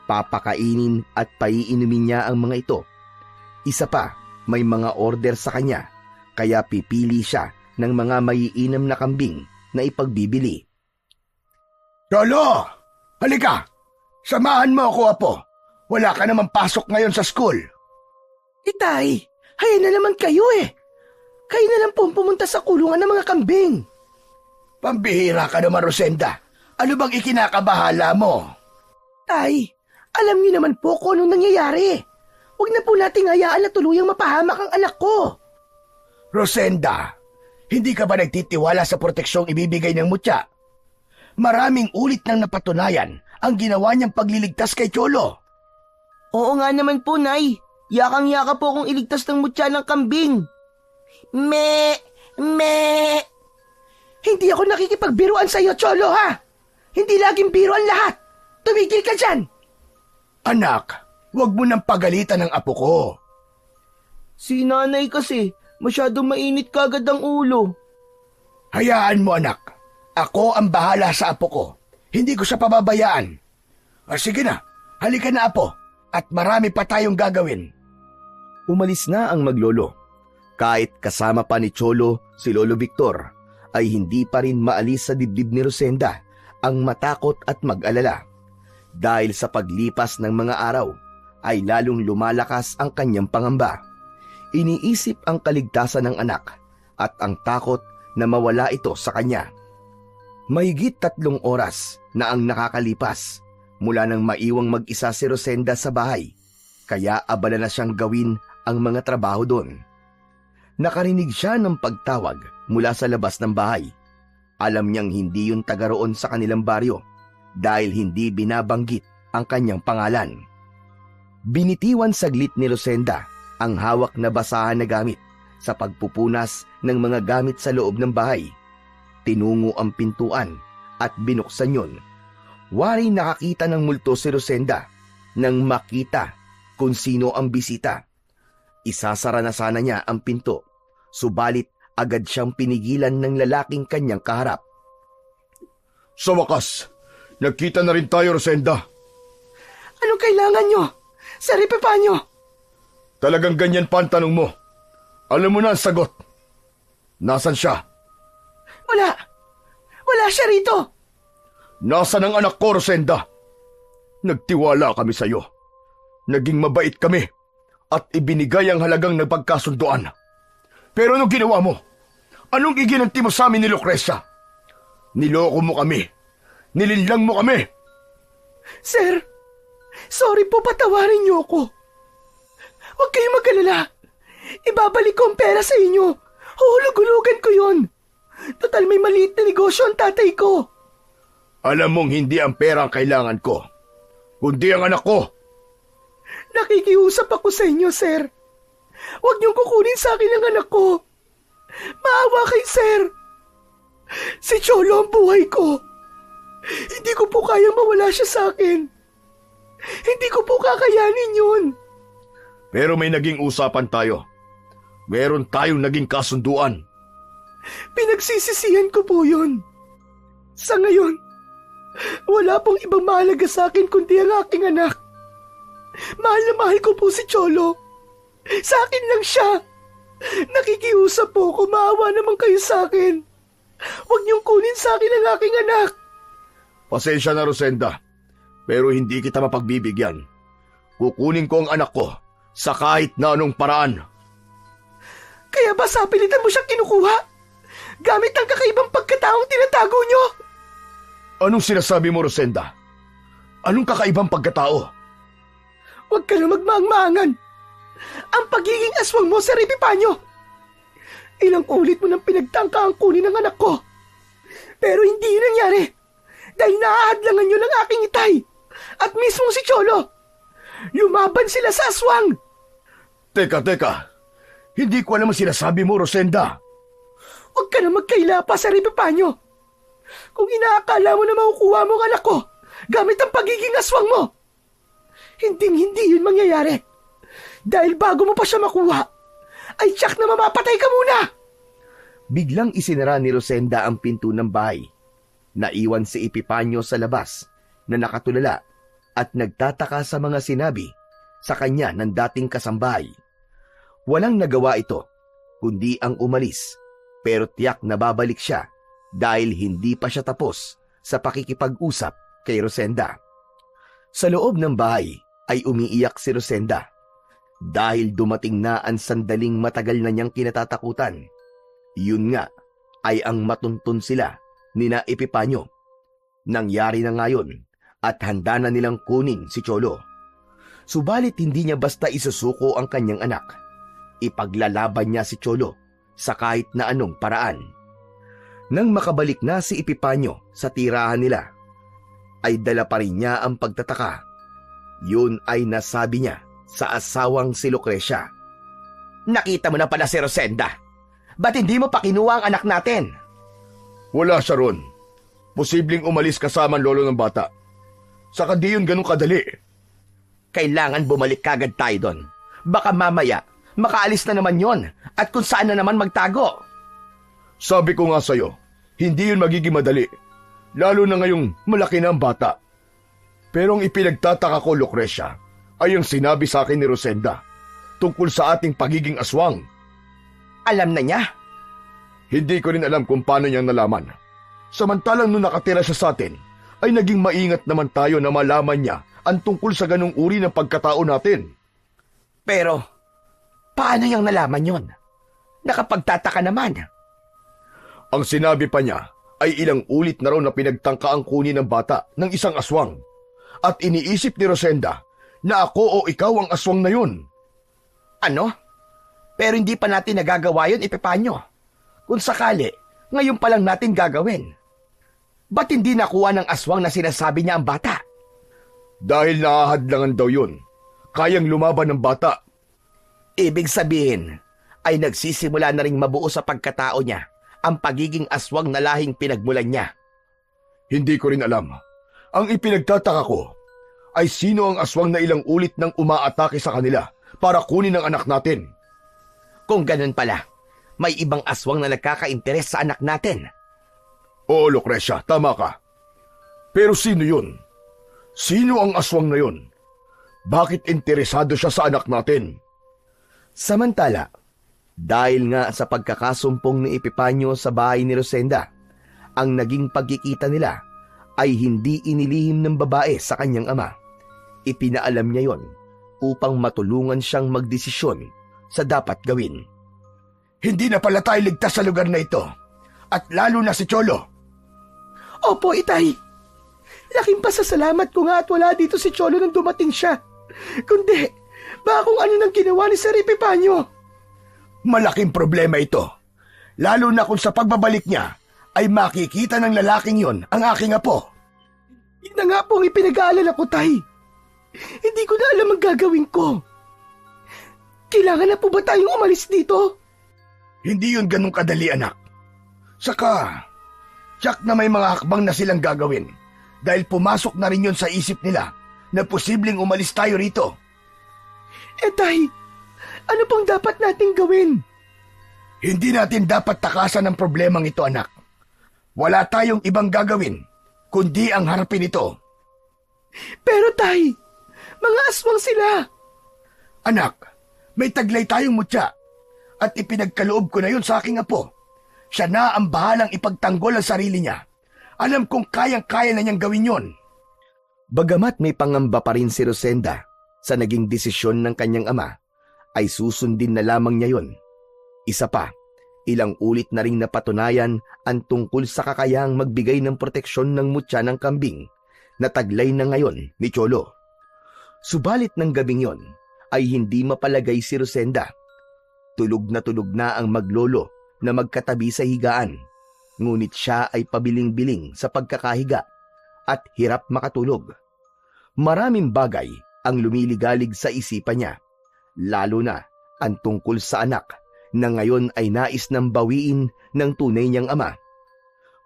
Papakainin at paiinumin niya ang mga ito. Isa pa, may mga order sa kanya, kaya pipili siya ng mga maiinam na kambing na ipagbibili. Cholo! Halika! Samahan mo ako, Apo. Wala ka naman pasok ngayon sa school. Itay, hayan na naman kayo eh. Kayo na lang po pumunta sa kulungan ng mga kambing. Pambihira ka naman, Rosenda. Ano bang ikinakabahala mo? Tay, alam niyo naman po kung anong nangyayari. Huwag na po nating hayaan na tuluyang mapahamak ang anak ko. Rosenda, hindi ka ba nagtitiwala sa proteksyong ibibigay ng mutya? Maraming ulit nang napatunayan ang ginawa niyang pagliligtas kay Cholo. Oo nga naman po, Nay. Yakang-yaka po akong iligtas ng mutya ng kambing. Me! Hindi ako nakikipagbiruan sa iyo, Cholo, ha? Hindi laging biro ang lahat. Tumigil ka dyan. Anak, huwag mo nang pagalitan ng apo ko. Si nanay kasi, masyadong mainit kagad ang ulo. Hayaan mo, anak. Ako ang bahala sa apo ko. Hindi ko siya pababayaan. Sige na, halika na, apo. At marami pa tayong gagawin. Umalis na ang maglolo. Kahit kasama pa ni Cholo si Lolo Victor, ay hindi pa rin maalis sa dibdib ni Rosenda ang matakot at mag-alala. Dahil sa paglipas ng mga araw, ay lalong lumalakas ang kanyang pangamba. Iniisip ang kaligtasan ng anak at ang takot na mawala ito sa kanya. Mahigit 3 oras na ang nakakalipas mula nang maiwang mag-isa si Rosenda sa bahay, kaya abala na siyang gawin ang mga trabaho doon. Nakarinig siya ng pagtawag mula sa labas ng bahay. Alam niyang hindi yun taga roon sa kanilang baryo dahil hindi binabanggit ang kanyang pangalan. Binitiwan saglit ni Rosenda ang hawak na basahan na gamit sa pagpupunas ng mga gamit sa loob ng bahay. Tinungo ang pintuan at binuksan yun. Wari nakakita ng multo si Rosenda nang makita kung sino ang bisita. Isasara na sana niya ang pinto, subalit agad siyang pinigilan ng lalaking kanyang kaharap. Sa wakas, nagkita na rin tayo, Rosenda. Anong kailangan nyo? Sir Epifanio? Talagang ganyan pa ang tanong mo. Alam mo na ang sagot. Nasaan siya? Wala siya rito. Nasaan ang anak ko, Rosenda? Nagtiwala kami sa iyo. Naging mabait kami at ibinigay ang halagang nagpagkasunduan. Pero anong ginawa mo? Anong iginanti mo sa amin ni Lucrecia? Niloko mo kami. Nilinlang mo kami. Sir, sorry po, patawarin niyo ako. Huwag kayong mag-alala. Ibabalik ko ang pera sa inyo. Huhulog-hulugan ko yon. Total may maliit na negosyo ang tatay ko. Alam mong hindi ang pera ang kailangan ko, kundi ang anak ko. Nakikiusap ako sa inyo, sir. Huwag niyong kukunin sa akin ang anak ko. Maawa kay sir. Si Cholo ang buhay ko. Hindi ko po kayang mawala siya sa akin. Hindi ko po kakayanin yun. Pero may naging usapan tayo. Meron tayong naging kasunduan. Pinagsisisihan ko po yun. Sa ngayon, wala pong ibang mahalaga sa akin kundi ang aking anak. Mahal na mahal ko po si Cholo. Sa akin lang siya. Nakikiusap po ako, maawa naman kayo sa akin. Huwag niyong kunin sa akin ang aking anak. Pasensya na, Rosenda, pero hindi kita mapagbibigyan. Kukunin ko ang anak ko sa kahit na anong paraan. Kaya ba sa pilitan mo siyang kinukuha? Gamit ang kakaibang pagkataong tinatago niyo? Anong sinasabi mo, Rosenda? Anong kakaibang pagkatao? Huwag ka na magmaang-maangan. Ang pagiging aswang mo, Sir Epifanio. Ilang ulit mo nang pinagtangka ang kunin ng anak ko. Pero hindi yun nangyari. Dahil naahadlangan nyo ng aking itay. At mismong si Cholo. Lumaban sila sa aswang. Teka. Hindi ko alam ang sinasabi mo, Rosenda. Huwag ka na magkaila pa sa Epipanyo. Kung inaakala mo na makukuha mo ang anak ko gamit ang pagiging aswang mo, hindi yun mangyayari. Dahil bago mo pa siya makuha, ay tiyak na mamapatay ka muna. Biglang isinara ni Rosenda ang pinto ng bahay. Naiwan si Epipanyo sa labas na nakatulala at nagtataka sa mga sinabi sa kanya ng dating kasambahay. Walang nagawa ito, kundi ang umalis, pero tiyak na babalik siya dahil hindi pa siya tapos sa pakikipag-usap kay Rosenda. Sa loob ng bahay ay umiiyak si Rosenda dahil dumating na ang sandaling matagal na niyang kinatatakutan. Yun nga ay ang matuntun sila ni na Epipanyo. Nangyari na ngayon at handa na nilang kunin si Cholo. Subalit hindi niya basta isusuko ang kanyang anak. Ipaglalaban niya si Cholo sa kahit na anong paraan. Nang makabalik na si Epipanyo sa tirahan nila, ay dala pa rin niya ang pagtataka. Yun ay nasabi niya sa asawang si Lucrecia. Nakita mo na pala si Rosenda. Ba't hindi mo pa kinuha ang anak natin? Wala siya ron. Posibleng umalis kasama ang lolo ng bata. Saka di yun ganun kadali. Kailangan bumalik kagad tayo doon. Baka mamaya, makaalis na naman yon at kung saan na naman magtago. Sabi ko nga sa'yo, hindi yun magiging madali. Lalo na ngayong malaki na ang bata. Pero ang ipinagtataka ko, Lucrecia, ay ang sinabi sa akin ni Rosenda tungkol sa ating pagiging aswang. Alam na niya? Hindi ko rin alam kung paano niyang nalaman. Samantalang nung nakatira siya sa atin, ay naging maingat naman tayo na malaman niya ang tungkol sa ganung uri ng pagkatao natin. Pero, paano niyang nalaman yon? Nakapagtataka naman. Ang sinabi pa niya ay ilang ulit na raw na pinagtangka ang kunin ng bata ng isang aswang. At iniisip ni Rosenda na ako o ikaw ang aswang na yun. Ano? Pero hindi pa natin nagagawa yun, Epipanyo. Kung sakali, ngayon pa lang natin gagawin. Ba't hindi nakuha ng aswang na sinasabi niya ang bata? Dahil naahadlangan daw yun. Kayang lumaban ng bata. Ibig sabihin, ay nagsisimula na ring mabuo sa pagkatao niya ang pagiging aswang na lahing pinagmulan niya. Hindi ko rin alam. Ang ipinagtataka ko ay sino ang aswang na ilang ulit nang umaatake sa kanila para kunin ang anak natin. Kung ganun pala, may ibang aswang na nagkaka-interes sa anak natin. Oo, Lucrecia, tama ka. Pero sino yun? Sino ang aswang na yun? Bakit interesado siya sa anak natin? Samantala, dahil nga sa pagkakasumpong ni Epipanyo sa bahay ni Rosenda, ang naging pagkikita nila ay hindi inilihim ng babae sa kanyang ama. Ipinaalam niya yon upang matulungan siyang magdesisyon sa dapat gawin. Hindi na pala tayo ligtas sa lugar na ito. At lalo na si Cholo. Opo, Itay. Laking pasasalamat ko nga at wala dito si Cholo nang dumating siya. Kundi, baka kung ano nang ginawa ni Sir Epipanyo. Malaking problema ito. Lalo na kung sa pagbabalik niya ay makikita ng lalaking yon ang aking apo. Yun na nga po ang ipinag-aalala ko, Tay. Hindi ko na alam ang gagawin ko. Kailangan na po ba tayong umalis dito? Hindi yun ganun kadali, anak. Saka, tiyak na may mga hakbang na silang gagawin dahil pumasok na rin yun sa isip nila na posibleng umalis tayo rito. Tay, ano pang dapat nating gawin? Hindi natin dapat takasan ang problemang ito, anak. Wala tayong ibang gagawin kundi ang harapin ito. Pero Tay, mga aswang sila. Anak, may taglay tayong mutya at ipinagkaloob ko na yun sa aking apo. Siya na ang bahalang ipagtanggol ang sarili niya. Alam kong kayang-kaya na niyang gawin yon. Bagamat may pangamba pa rin si Rosenda sa naging desisyon ng kanyang ama, ay susundin na lamang niya yon. Isa pa, ilang ulit na ring napatunayan ang tungkol sa kakayahang magbigay ng proteksyon ng mutya ng kambing na taglay na ngayon ni Cholo. Subalit ng gabing yon ay hindi mapalagay si Rosenda. Tulog na ang maglolo na magkatabi sa higaan. Ngunit siya ay pabiling-biling sa pagkakahiga at hirap makatulog. Maraming bagay ang lumiligalig sa isipan niya, lalo na ang tungkol sa anak na ngayon ay nais nang bawiin ng tunay niyang ama.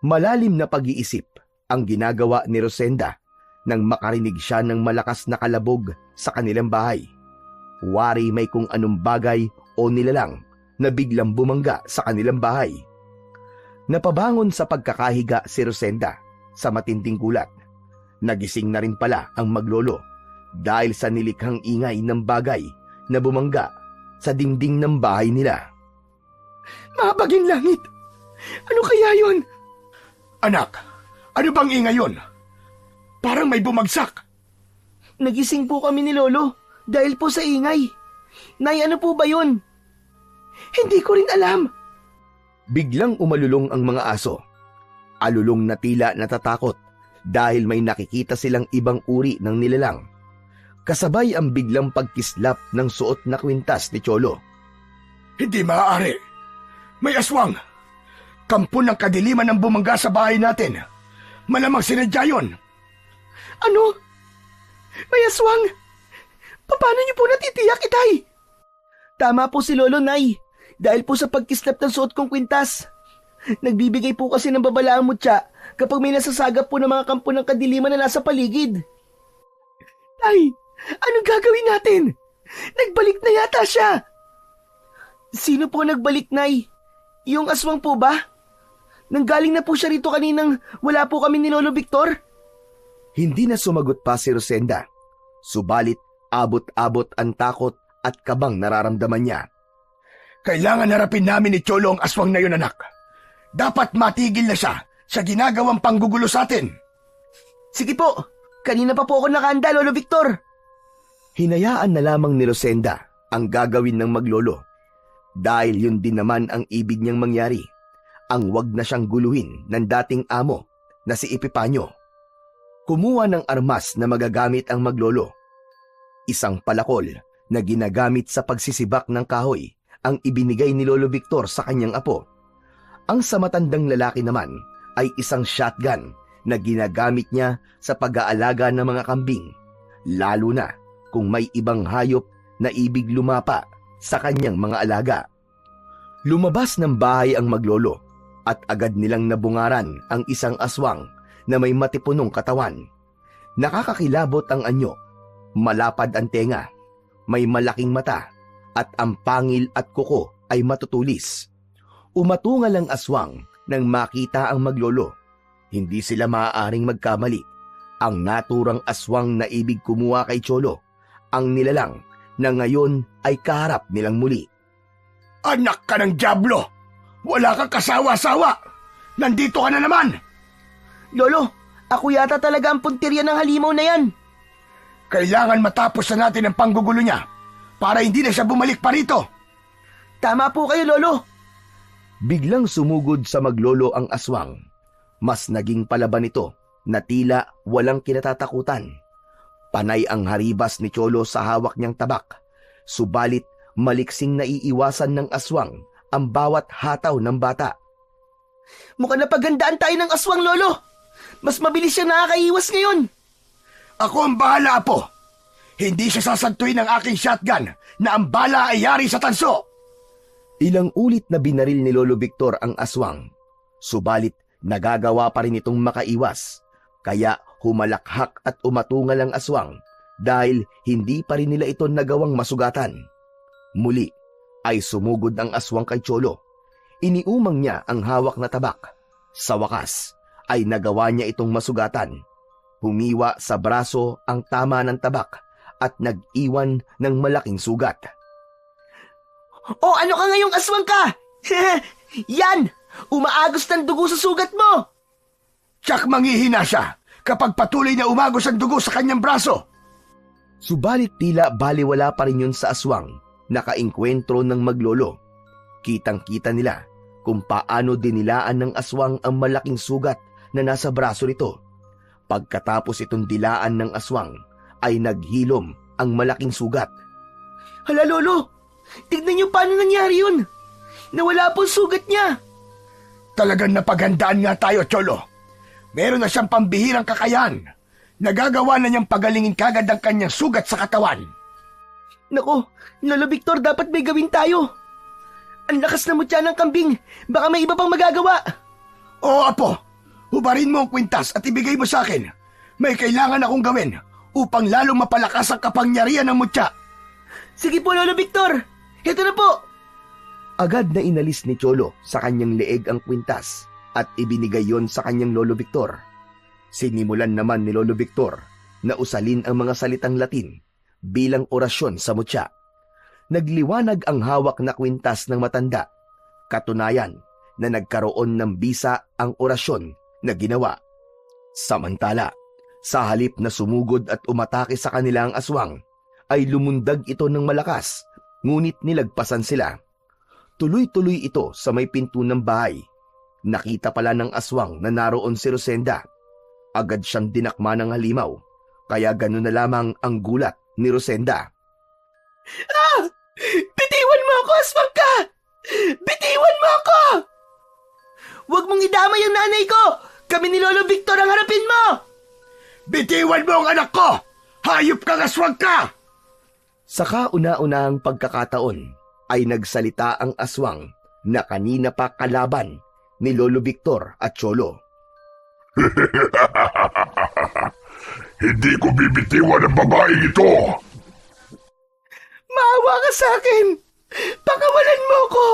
Malalim na pag-iisip ang ginagawa ni Rosenda nang makarinig siya ng malakas na kalabog sa kanilang bahay. Wari may kung anong bagay o nilalang na biglang bumangga sa kanilang bahay. Napabangon sa pagkakahiga si Rosenda sa matinding gulat. Nagising na rin pala ang maglolo dahil sa nilikhang ingay ng bagay na bumangga sa dingding ng bahay nila. Mabaging langit! Ano kaya yun? Anak, ano bang ingay yun? Parang may bumagsak. Nagising po kami ni Lolo dahil po sa ingay. Nay, ano po ba yun? Hindi ko rin alam. Biglang umalulong ang mga aso. Alulong na tila natatakot dahil may nakikita silang ibang uri ng nilalang. Kasabay ang biglang pagkislap ng suot na kwintas ni Cholo. Hindi maaari. May aswang. Kampo ng kadiliman ang bumangga sa bahay natin. Malamang sinadya yun. Ano? May aswang? Paano niyo po natitiyak, Itay? Tama po si Lolo, Nay. Dahil po sa pagkislap ng suot kong kwintas. Nagbibigay po kasi ng babalaang mutya kapag may nasasagap po ng mga kampo ng kadiliman na nasa paligid. Tay, anong gagawin natin? Nagbalik na yata siya. Sino po nagbalik, Nay? Yung aswang po ba? Nanggaling na po siya rito kaninang wala po kami ni Lolo Victor? Hindi na sumagot pa si Rosenda. Subalit abot-abot ang takot at kabang nararamdaman niya. Kailangan harapin namin ni Cholo ang aswang na yun, anak. Dapat matigil na siya sa ginagawang panggugulo sa atin. Sige po, kanina pa po ako nakahanda, Lolo Victor. Hinayaan na lamang ni Rosenda ang gagawin ng maglolo. Dahil yun din naman ang ibig niyang mangyari. Ang wag na siyang guluhin ng dating amo na si Epipanyo. Kumuha ng armas na magagamit ang maglolo. Isang palakol na ginagamit sa pagsisibak ng kahoy ang ibinigay ni Lolo Victor sa kanyang apo. Ang sa matandang lalaki naman ay isang shotgun na ginagamit niya sa pag-aalaga ng mga kambing, lalo na kung may ibang hayop na ibig lumapa sa kanyang mga alaga. Lumabas ng bahay ang maglolo at agad nilang nabungaran ang isang aswang na may matipunong katawan. Nakakakilabot ang anyo, malapad ang tenga, may malaking mata, at ang pangil at kuko ay matutulis. Umatungal ang aswang nang makita ang maglolo. Hindi sila maaaring magkamali. Ang naturang aswang na ibig kumuha kay Cholo, ang nilalang na ngayon ay kaharap nilang muli. Anak ka ng dyablo! Wala kang kasawa-sawa! Nandito ka na naman! Lolo, ako yata talaga ang puntirya ng halimaw na yan. Kailangan matapos na natin ang panggugulo niya para hindi na siya bumalik pa rito. Tama po kayo, Lolo. Biglang sumugod sa maglolo ang aswang. Mas naging palaban ito na tila walang kinatatakutan. Panay ang haribas ni Cholo sa hawak niyang tabak. Subalit maliksing naiiwasan ng aswang ang bawat hataw ng bata. Mukhang napagandaan tayo ng aswang, Lolo. Mas mabilis siya nakakaiwas ngayon. Ako ang bahala, Apo. Hindi siya sasantuin ng aking shotgun na ang bala ay yari sa tanso. Ilang ulit na binaril ni Lolo Victor ang aswang. Subalit nagagawa pa rin itong makaiwas. Kaya humalakhak at umatungal ang aswang dahil hindi pa rin nila ito nagawang masugatan. Muli ay sumugod ang aswang kay Cholo. Iniumang niya ang hawak na tabak. Sa wakas ay nagawa niya itong masugatan. Humiwa sa braso ang tama ng tabak at nag-iwan ng malaking sugat. O ano ka ngayong aswang ka? Yan! Umaagos ng dugo sa sugat mo! Tsak manghihina siya kapag patuloy na umagos ang dugo sa kanyang braso. Subalit tila baliwala pa rin yun sa aswang na kaengkwentro ng maglolo. Kitang-kita nila kung paano dinilaan ng aswang ang malaking sugat na nasa braso nito. Pagkatapos itong dilaan ng aswang, ay naghilom ang malaking sugat. Hala, Lolo! Tignan niyo paano nangyari yun! Nawala po sugat niya. Talagang napaghandaan nga tayo, Cholo. Meron na siyang pambihirang kakayahan. Nagagawa na niyang pagalingin kagad ang kanyang sugat sa katawan. Nako, Lolo Victor, dapat may gawin tayo. Ang lakas na mutya ng kambing. Baka may iba pang magagawa. Oo, Apo. Hubarin mo ang kwintas at ibigay mo sa akin. May kailangan akong gawin upang lalong mapalakas ang kapangyarihan ng mutya. Sige po, Lolo Victor. Ito na po. Agad na inalis ni Cholo sa kanyang leeg ang kwintas at ibinigay yon sa kanyang Lolo Victor. Sinimulan naman ni Lolo Victor na usalin ang mga salitang Latin bilang orasyon sa mutya. Nagliwanag ang hawak na kwintas ng matanda. Katunayan na nagkaroon ng bisa ang orasyon na ginawa. Samantala, sa halip na sumugod at umatake sa kanila ang aswang, ay lumundag ito ng malakas, ngunit nilagpasan sila. Tuloy-tuloy ito sa may pinto ng bahay. Nakita pala ng aswang na naroon si Rosenda. Agad siyang dinakma ng halimaw, kaya gano'n na lamang ang gulat ni Rosenda. Ah! Bitiwan mo ako, aswang ka! Bitiwan mo ako! Huwag mong idamay ang nanay ko! Kami ni Lolo Victor ang harapin mo! Bitiwan mo ang anak ko! Hayop kang aswang ka! Sa kauna-unahang pagkakataon, ay nagsalita ang aswang na kanina pa kalaban ni Lolo Victor at Cholo. Hindi ko bibitiwan ang babaeng ito! Maawa ka sa akin! Pakawalan mo ko!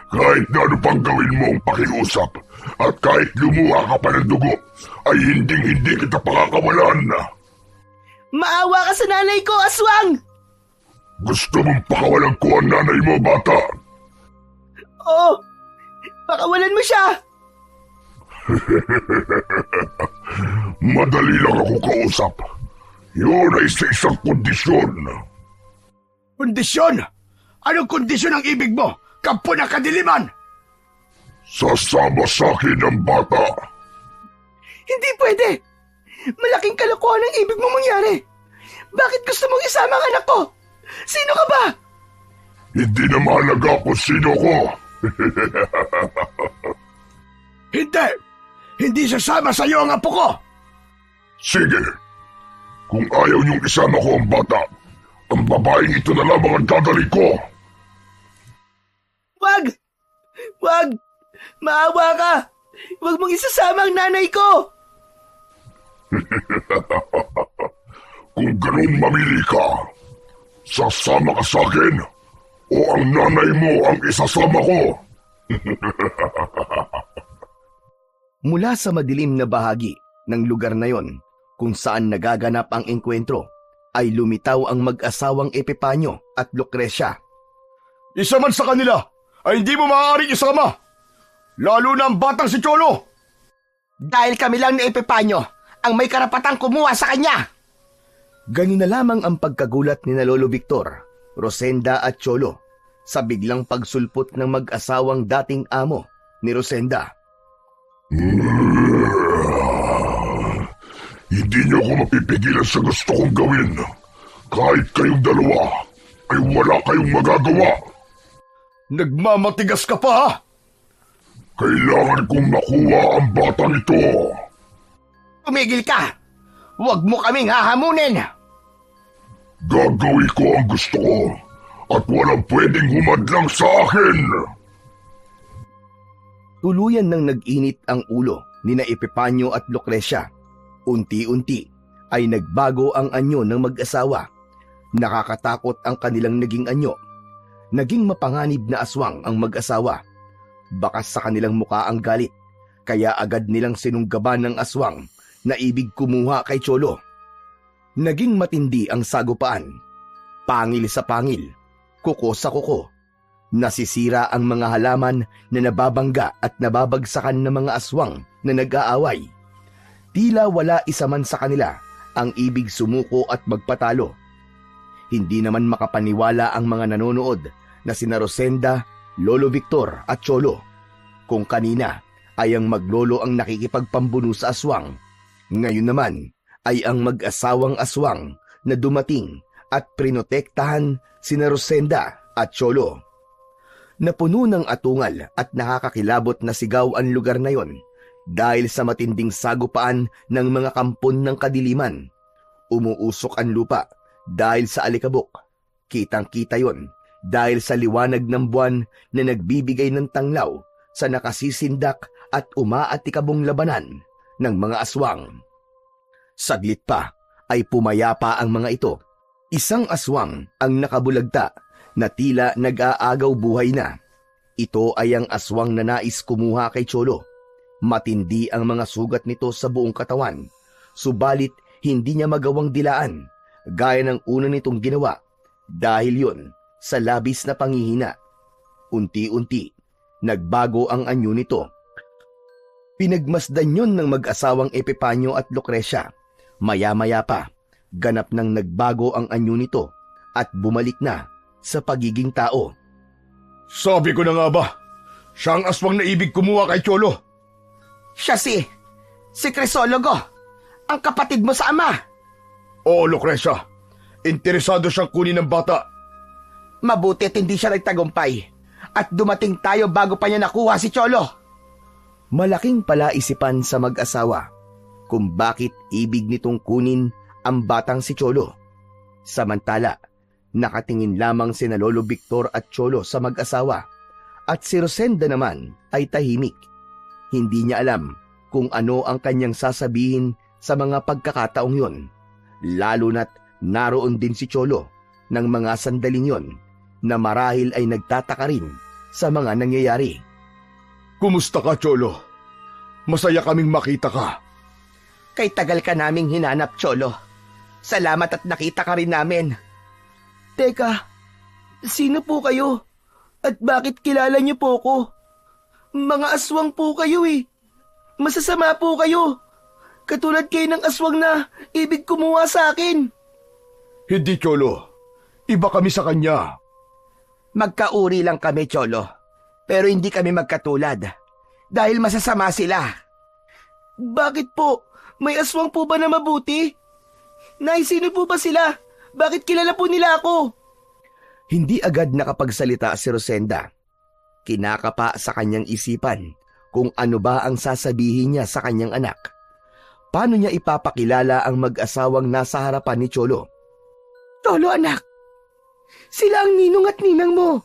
Kahit na ano pang gawin mong pakiusap at kahit lumuha ka pa ng dugo, ay hindi kita pakakawalan. Maawa ka sa nanay ko, aswang! Gusto mong pakawalan ko ang nanay mo, bata? Oo! Pakawalan mo siya! Madali lang ako kausap. Yun ay sa isang kondisyon. Kondisyon? Anong kondisyon ang ibig mo? Kampo na kadiliman! Sasama sa akin ang bata. Hindi pwede! Malaking kalokohan ang ibig mong mangyari! Bakit gusto mong isama ang anak ko? Sino ka ba? Hindi na mahalaga kung sino ko. Hindi! Hindi sasama sa iyo ang apo ko! Sige. Kung ayaw niyong isama ko ang bata, ang babaeng ito na lamang ang dadali ko. Wag! Wag! Maawa ka! Wag mong isasama ang nanay ko! Kung ganun mamili ka, sasama ka sa akin o ang nanay mo ang isasama ko. Mula sa madilim na bahagi ng lugar na yon kung saan nagaganap ang engkwentro, ay lumitaw ang mag-asawang Epipanyo at Lucrecia. Isa man sa kanila ay hindi mo maaaring isama! Lalo na ang batang si Cholo! Dahil kami lang ni Epipanyo ang may karapatang kumuha sa kanya. Ganun na lamang ang pagkagulat ni na Lolo Victor, Rosenda at Cholo sa biglang pagsulpot ng mag-asawang dating amo ni Rosenda. Hindi niyo ako mapipigilan sa gusto kong gawin. Kahit kayong dalawa ay wala kayong magagawa. Nagmamatigas ka pa, ha? Kailangan kong makuha ang batang ito. Tumigil ka! Huwag mo kaming hahamunin! Gagawin ko ang gusto ko at walang pwedeng humadlang sa akin. Tuluyan nang nag-init ang ulo ni na Epipanyo at Lucrecia. Unti-unti ay nagbago ang anyo ng mag-asawa. Nakakatakot ang kanilang naging anyo. Naging mapanganib na aswang ang mag-asawa. Bakas sa kanilang muka ang galit, kaya agad nilang sinunggaban ng aswang na ibig kumuha kay Cholo. Naging matindi ang sagupaan. Pangil sa pangil, kuko sa kuko. Nasisira ang mga halaman na nababangga at nababagsakan ng mga aswang na nag-aaway. Tila wala isa man sa kanila ang ibig sumuko at magpatalo. Hindi naman makapaniwala ang mga nanonood na sina Rosenda, Lolo Victor at Cholo. Kung kanina ay ang maglolo ang nakikipagpambuno sa aswang, ngayon naman ay ang mag-asawang aswang na dumating at prinotektahan sina Rosenda at Cholo. Napuno ng atungal at nakakakilabot na sigaw ang lugar na yon dahil sa matinding sagupaan ng mga kampon ng kadiliman. Umuusok ang lupa dahil sa alikabok. Kitang-kita yon dahil sa liwanag ng buwan na nagbibigay ng tanglaw sa nakasisindak at umaatikabong labanan ng mga aswang. Saglit pa ay pumayapa ang mga ito. Isang aswang ang nakabulagta na tila nag-aagaw buhay na. Ito ay ang aswang na nais kumuha kay Cholo. Matindi ang mga sugat nito sa buong katawan, subalit hindi niya magawang dilaan gaya ng una nitong ginawa dahil yon sa labis na panghihina. Unti-unti, nagbago ang anyo nito. Pinagmasdan yon ng mag-asawang Epipanyo at Lucrecia. Maya-maya pa, ganap nang nagbago ang anyo nito at bumalik na sa pagiging tao. Sabi ko na nga ba, siya ang aswang na ibig kumuha kay Cholo. Siya si Crisologo, ang kapatid mo sa ama. Oo, Lucrecia. Interesado siyang kunin ng bata. Mabuti at hindi siya nagtagumpay at dumating tayo bago pa niya nakuha si Cholo. Malaking palaisipan sa mag-asawa kung bakit ibig nitong kunin ang batang si Cholo. Samantala, nakatingin lamang sina Lolo Victor at Cholo sa mag-asawa at si Rosenda naman ay tahimik. Hindi niya alam kung ano ang kanyang sasabihin sa mga pagkakataong yon, lalo na't naroon din si Cholo ng mga sandaling yon na marahil ay nagtataka rin sa mga nangyayari. Kumusta ka, Cholo? Masaya kaming makita ka. Kay tagal ka naming hinanap, Cholo. Salamat at nakita ka rin namin. Teka, sino po kayo? At bakit kilala niyo po ko? Mga aswang po kayo eh. Masasama po kayo. Katulad kayo ng aswang na ibig kumuha sa akin. Hindi, Cholo. Iba kami sa kanya. Magkauri lang kami, Cholo. Pero hindi kami magkatulad. Dahil masasama sila. Bakit po? May aswang po ba na mabuti? Nay, sino po ba sila? Bakit kilala po nila ako? Hindi agad nakapagsalita si Rosenda. Kinakapa sa kanyang isipan kung ano ba ang sasabihin niya sa kanyang anak. Paano niya ipapakilala ang mag-asawang nasa harapan ni Cholo? Cholo, anak! Sila ang ninong at ninang mo!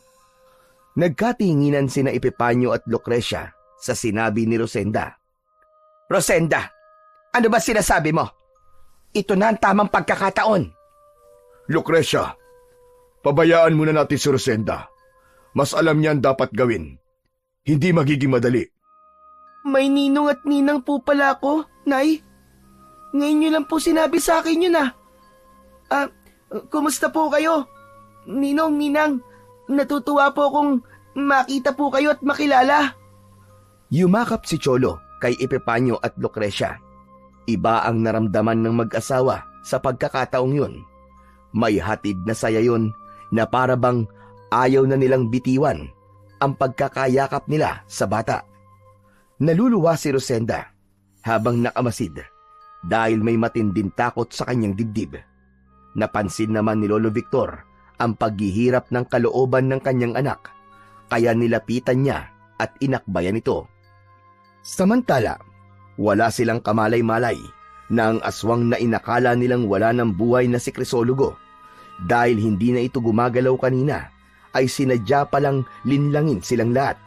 Nagkatinginan sina Epipanyo at Lucrecia sa sinabi ni Rosenda. Rosenda, ano ba sinasabi mo? Ito na ang tamang pagkakataon. Lucrecia, pabayaan muna natin si Rosenda. Mas alam niya ang dapat gawin. Hindi magiging madali. May ninong at ninang po pala ako, Nay. Ngayon niyo lang po sinabi sa akin yun kumusta po kayo? Ninong, ninang, natutuwa po akong makita po kayo at makilala. Yumakap si Cholo kay Epipanyo at Lucrecia. Iba ang naramdaman ng mag-asawa sa pagkakataong yun. May hatid na saya yun na para bang ayaw na nilang bitiwan ang pagkakayakap nila sa bata. Naluluwa si Rosenda habang nakamasid dahil may matinding takot sa kanyang dibdib. Napansin naman ni Lolo Victor ang paghihirap ng kalooban ng kanyang anak, kaya nilapitan niya at inakbayan ito. Samantala, wala silang kamalay-malay na ang aswang na inakala nilang wala ng buhay na si Crisologo dahil hindi na ito gumagalaw kanina ay sinadya palang linlangin silang lahat.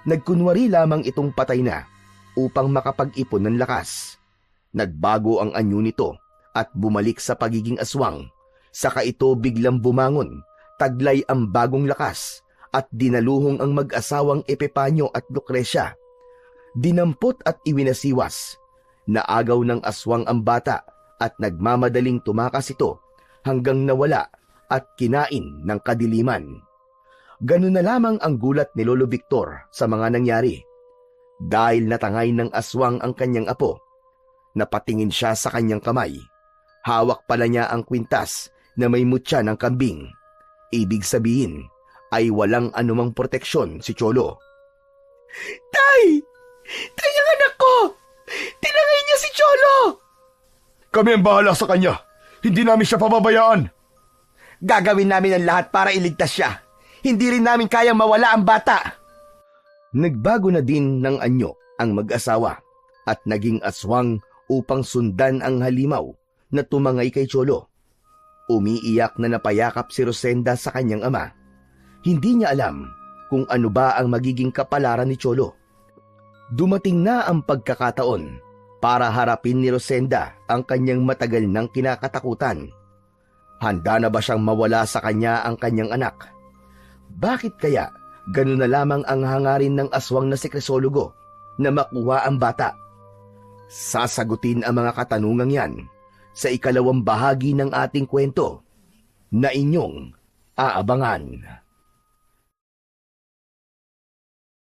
Nagkunwari lamang itong patay na upang makapag-ipon ng lakas. Nagbago ang anyo nito at bumalik sa pagiging aswang. Saka ito biglang bumangon, taglay ang bagong lakas at dinaluhong ang mag-asawang Epipanyo at Lucrecia. Dinampot at iwinasiwas. Naagaw ng aswang ang bata at nagmamadaling tumakas ito hanggang nawala at kinain ng kadiliman. Ganun na lamang ang gulat ni Lolo Victor sa mga nangyari. Dahil natangay ng aswang ang kanyang apo, napatingin siya sa kanyang kamay. Hawak pala niya ang kwintas na may mutya ng kambing. Ibig sabihin ay walang anumang proteksyon si Cholo. Tay! Tay ang anak ko! Tinangay niya si Cholo! Kami ang bahala sa kanya. Hindi namin siya pababayaan. Gagawin namin ang lahat para iligtas siya. Hindi rin namin kayang mawala ang bata. Nagbago na din ng anyo ang mag-asawa at naging aswang upang sundan ang halimaw na tumangay kay Cholo. Umiiyak na napayakap si Rosenda sa kanyang ama. Hindi niya alam kung ano ba ang magiging kapalaran ni Cholo. Dumating na ang pagkakataon para harapin ni Rosenda ang kanyang matagal nang kinakatakutan. Handa na ba siyang mawala sa kanya ang kanyang anak? Bakit kaya ganun na lamang ang hangarin ng aswang na si Crisologo na makuha ang bata? Sasagutin ang mga katanungang yan sa ikalawang bahagi ng ating kwento na inyong aabangan.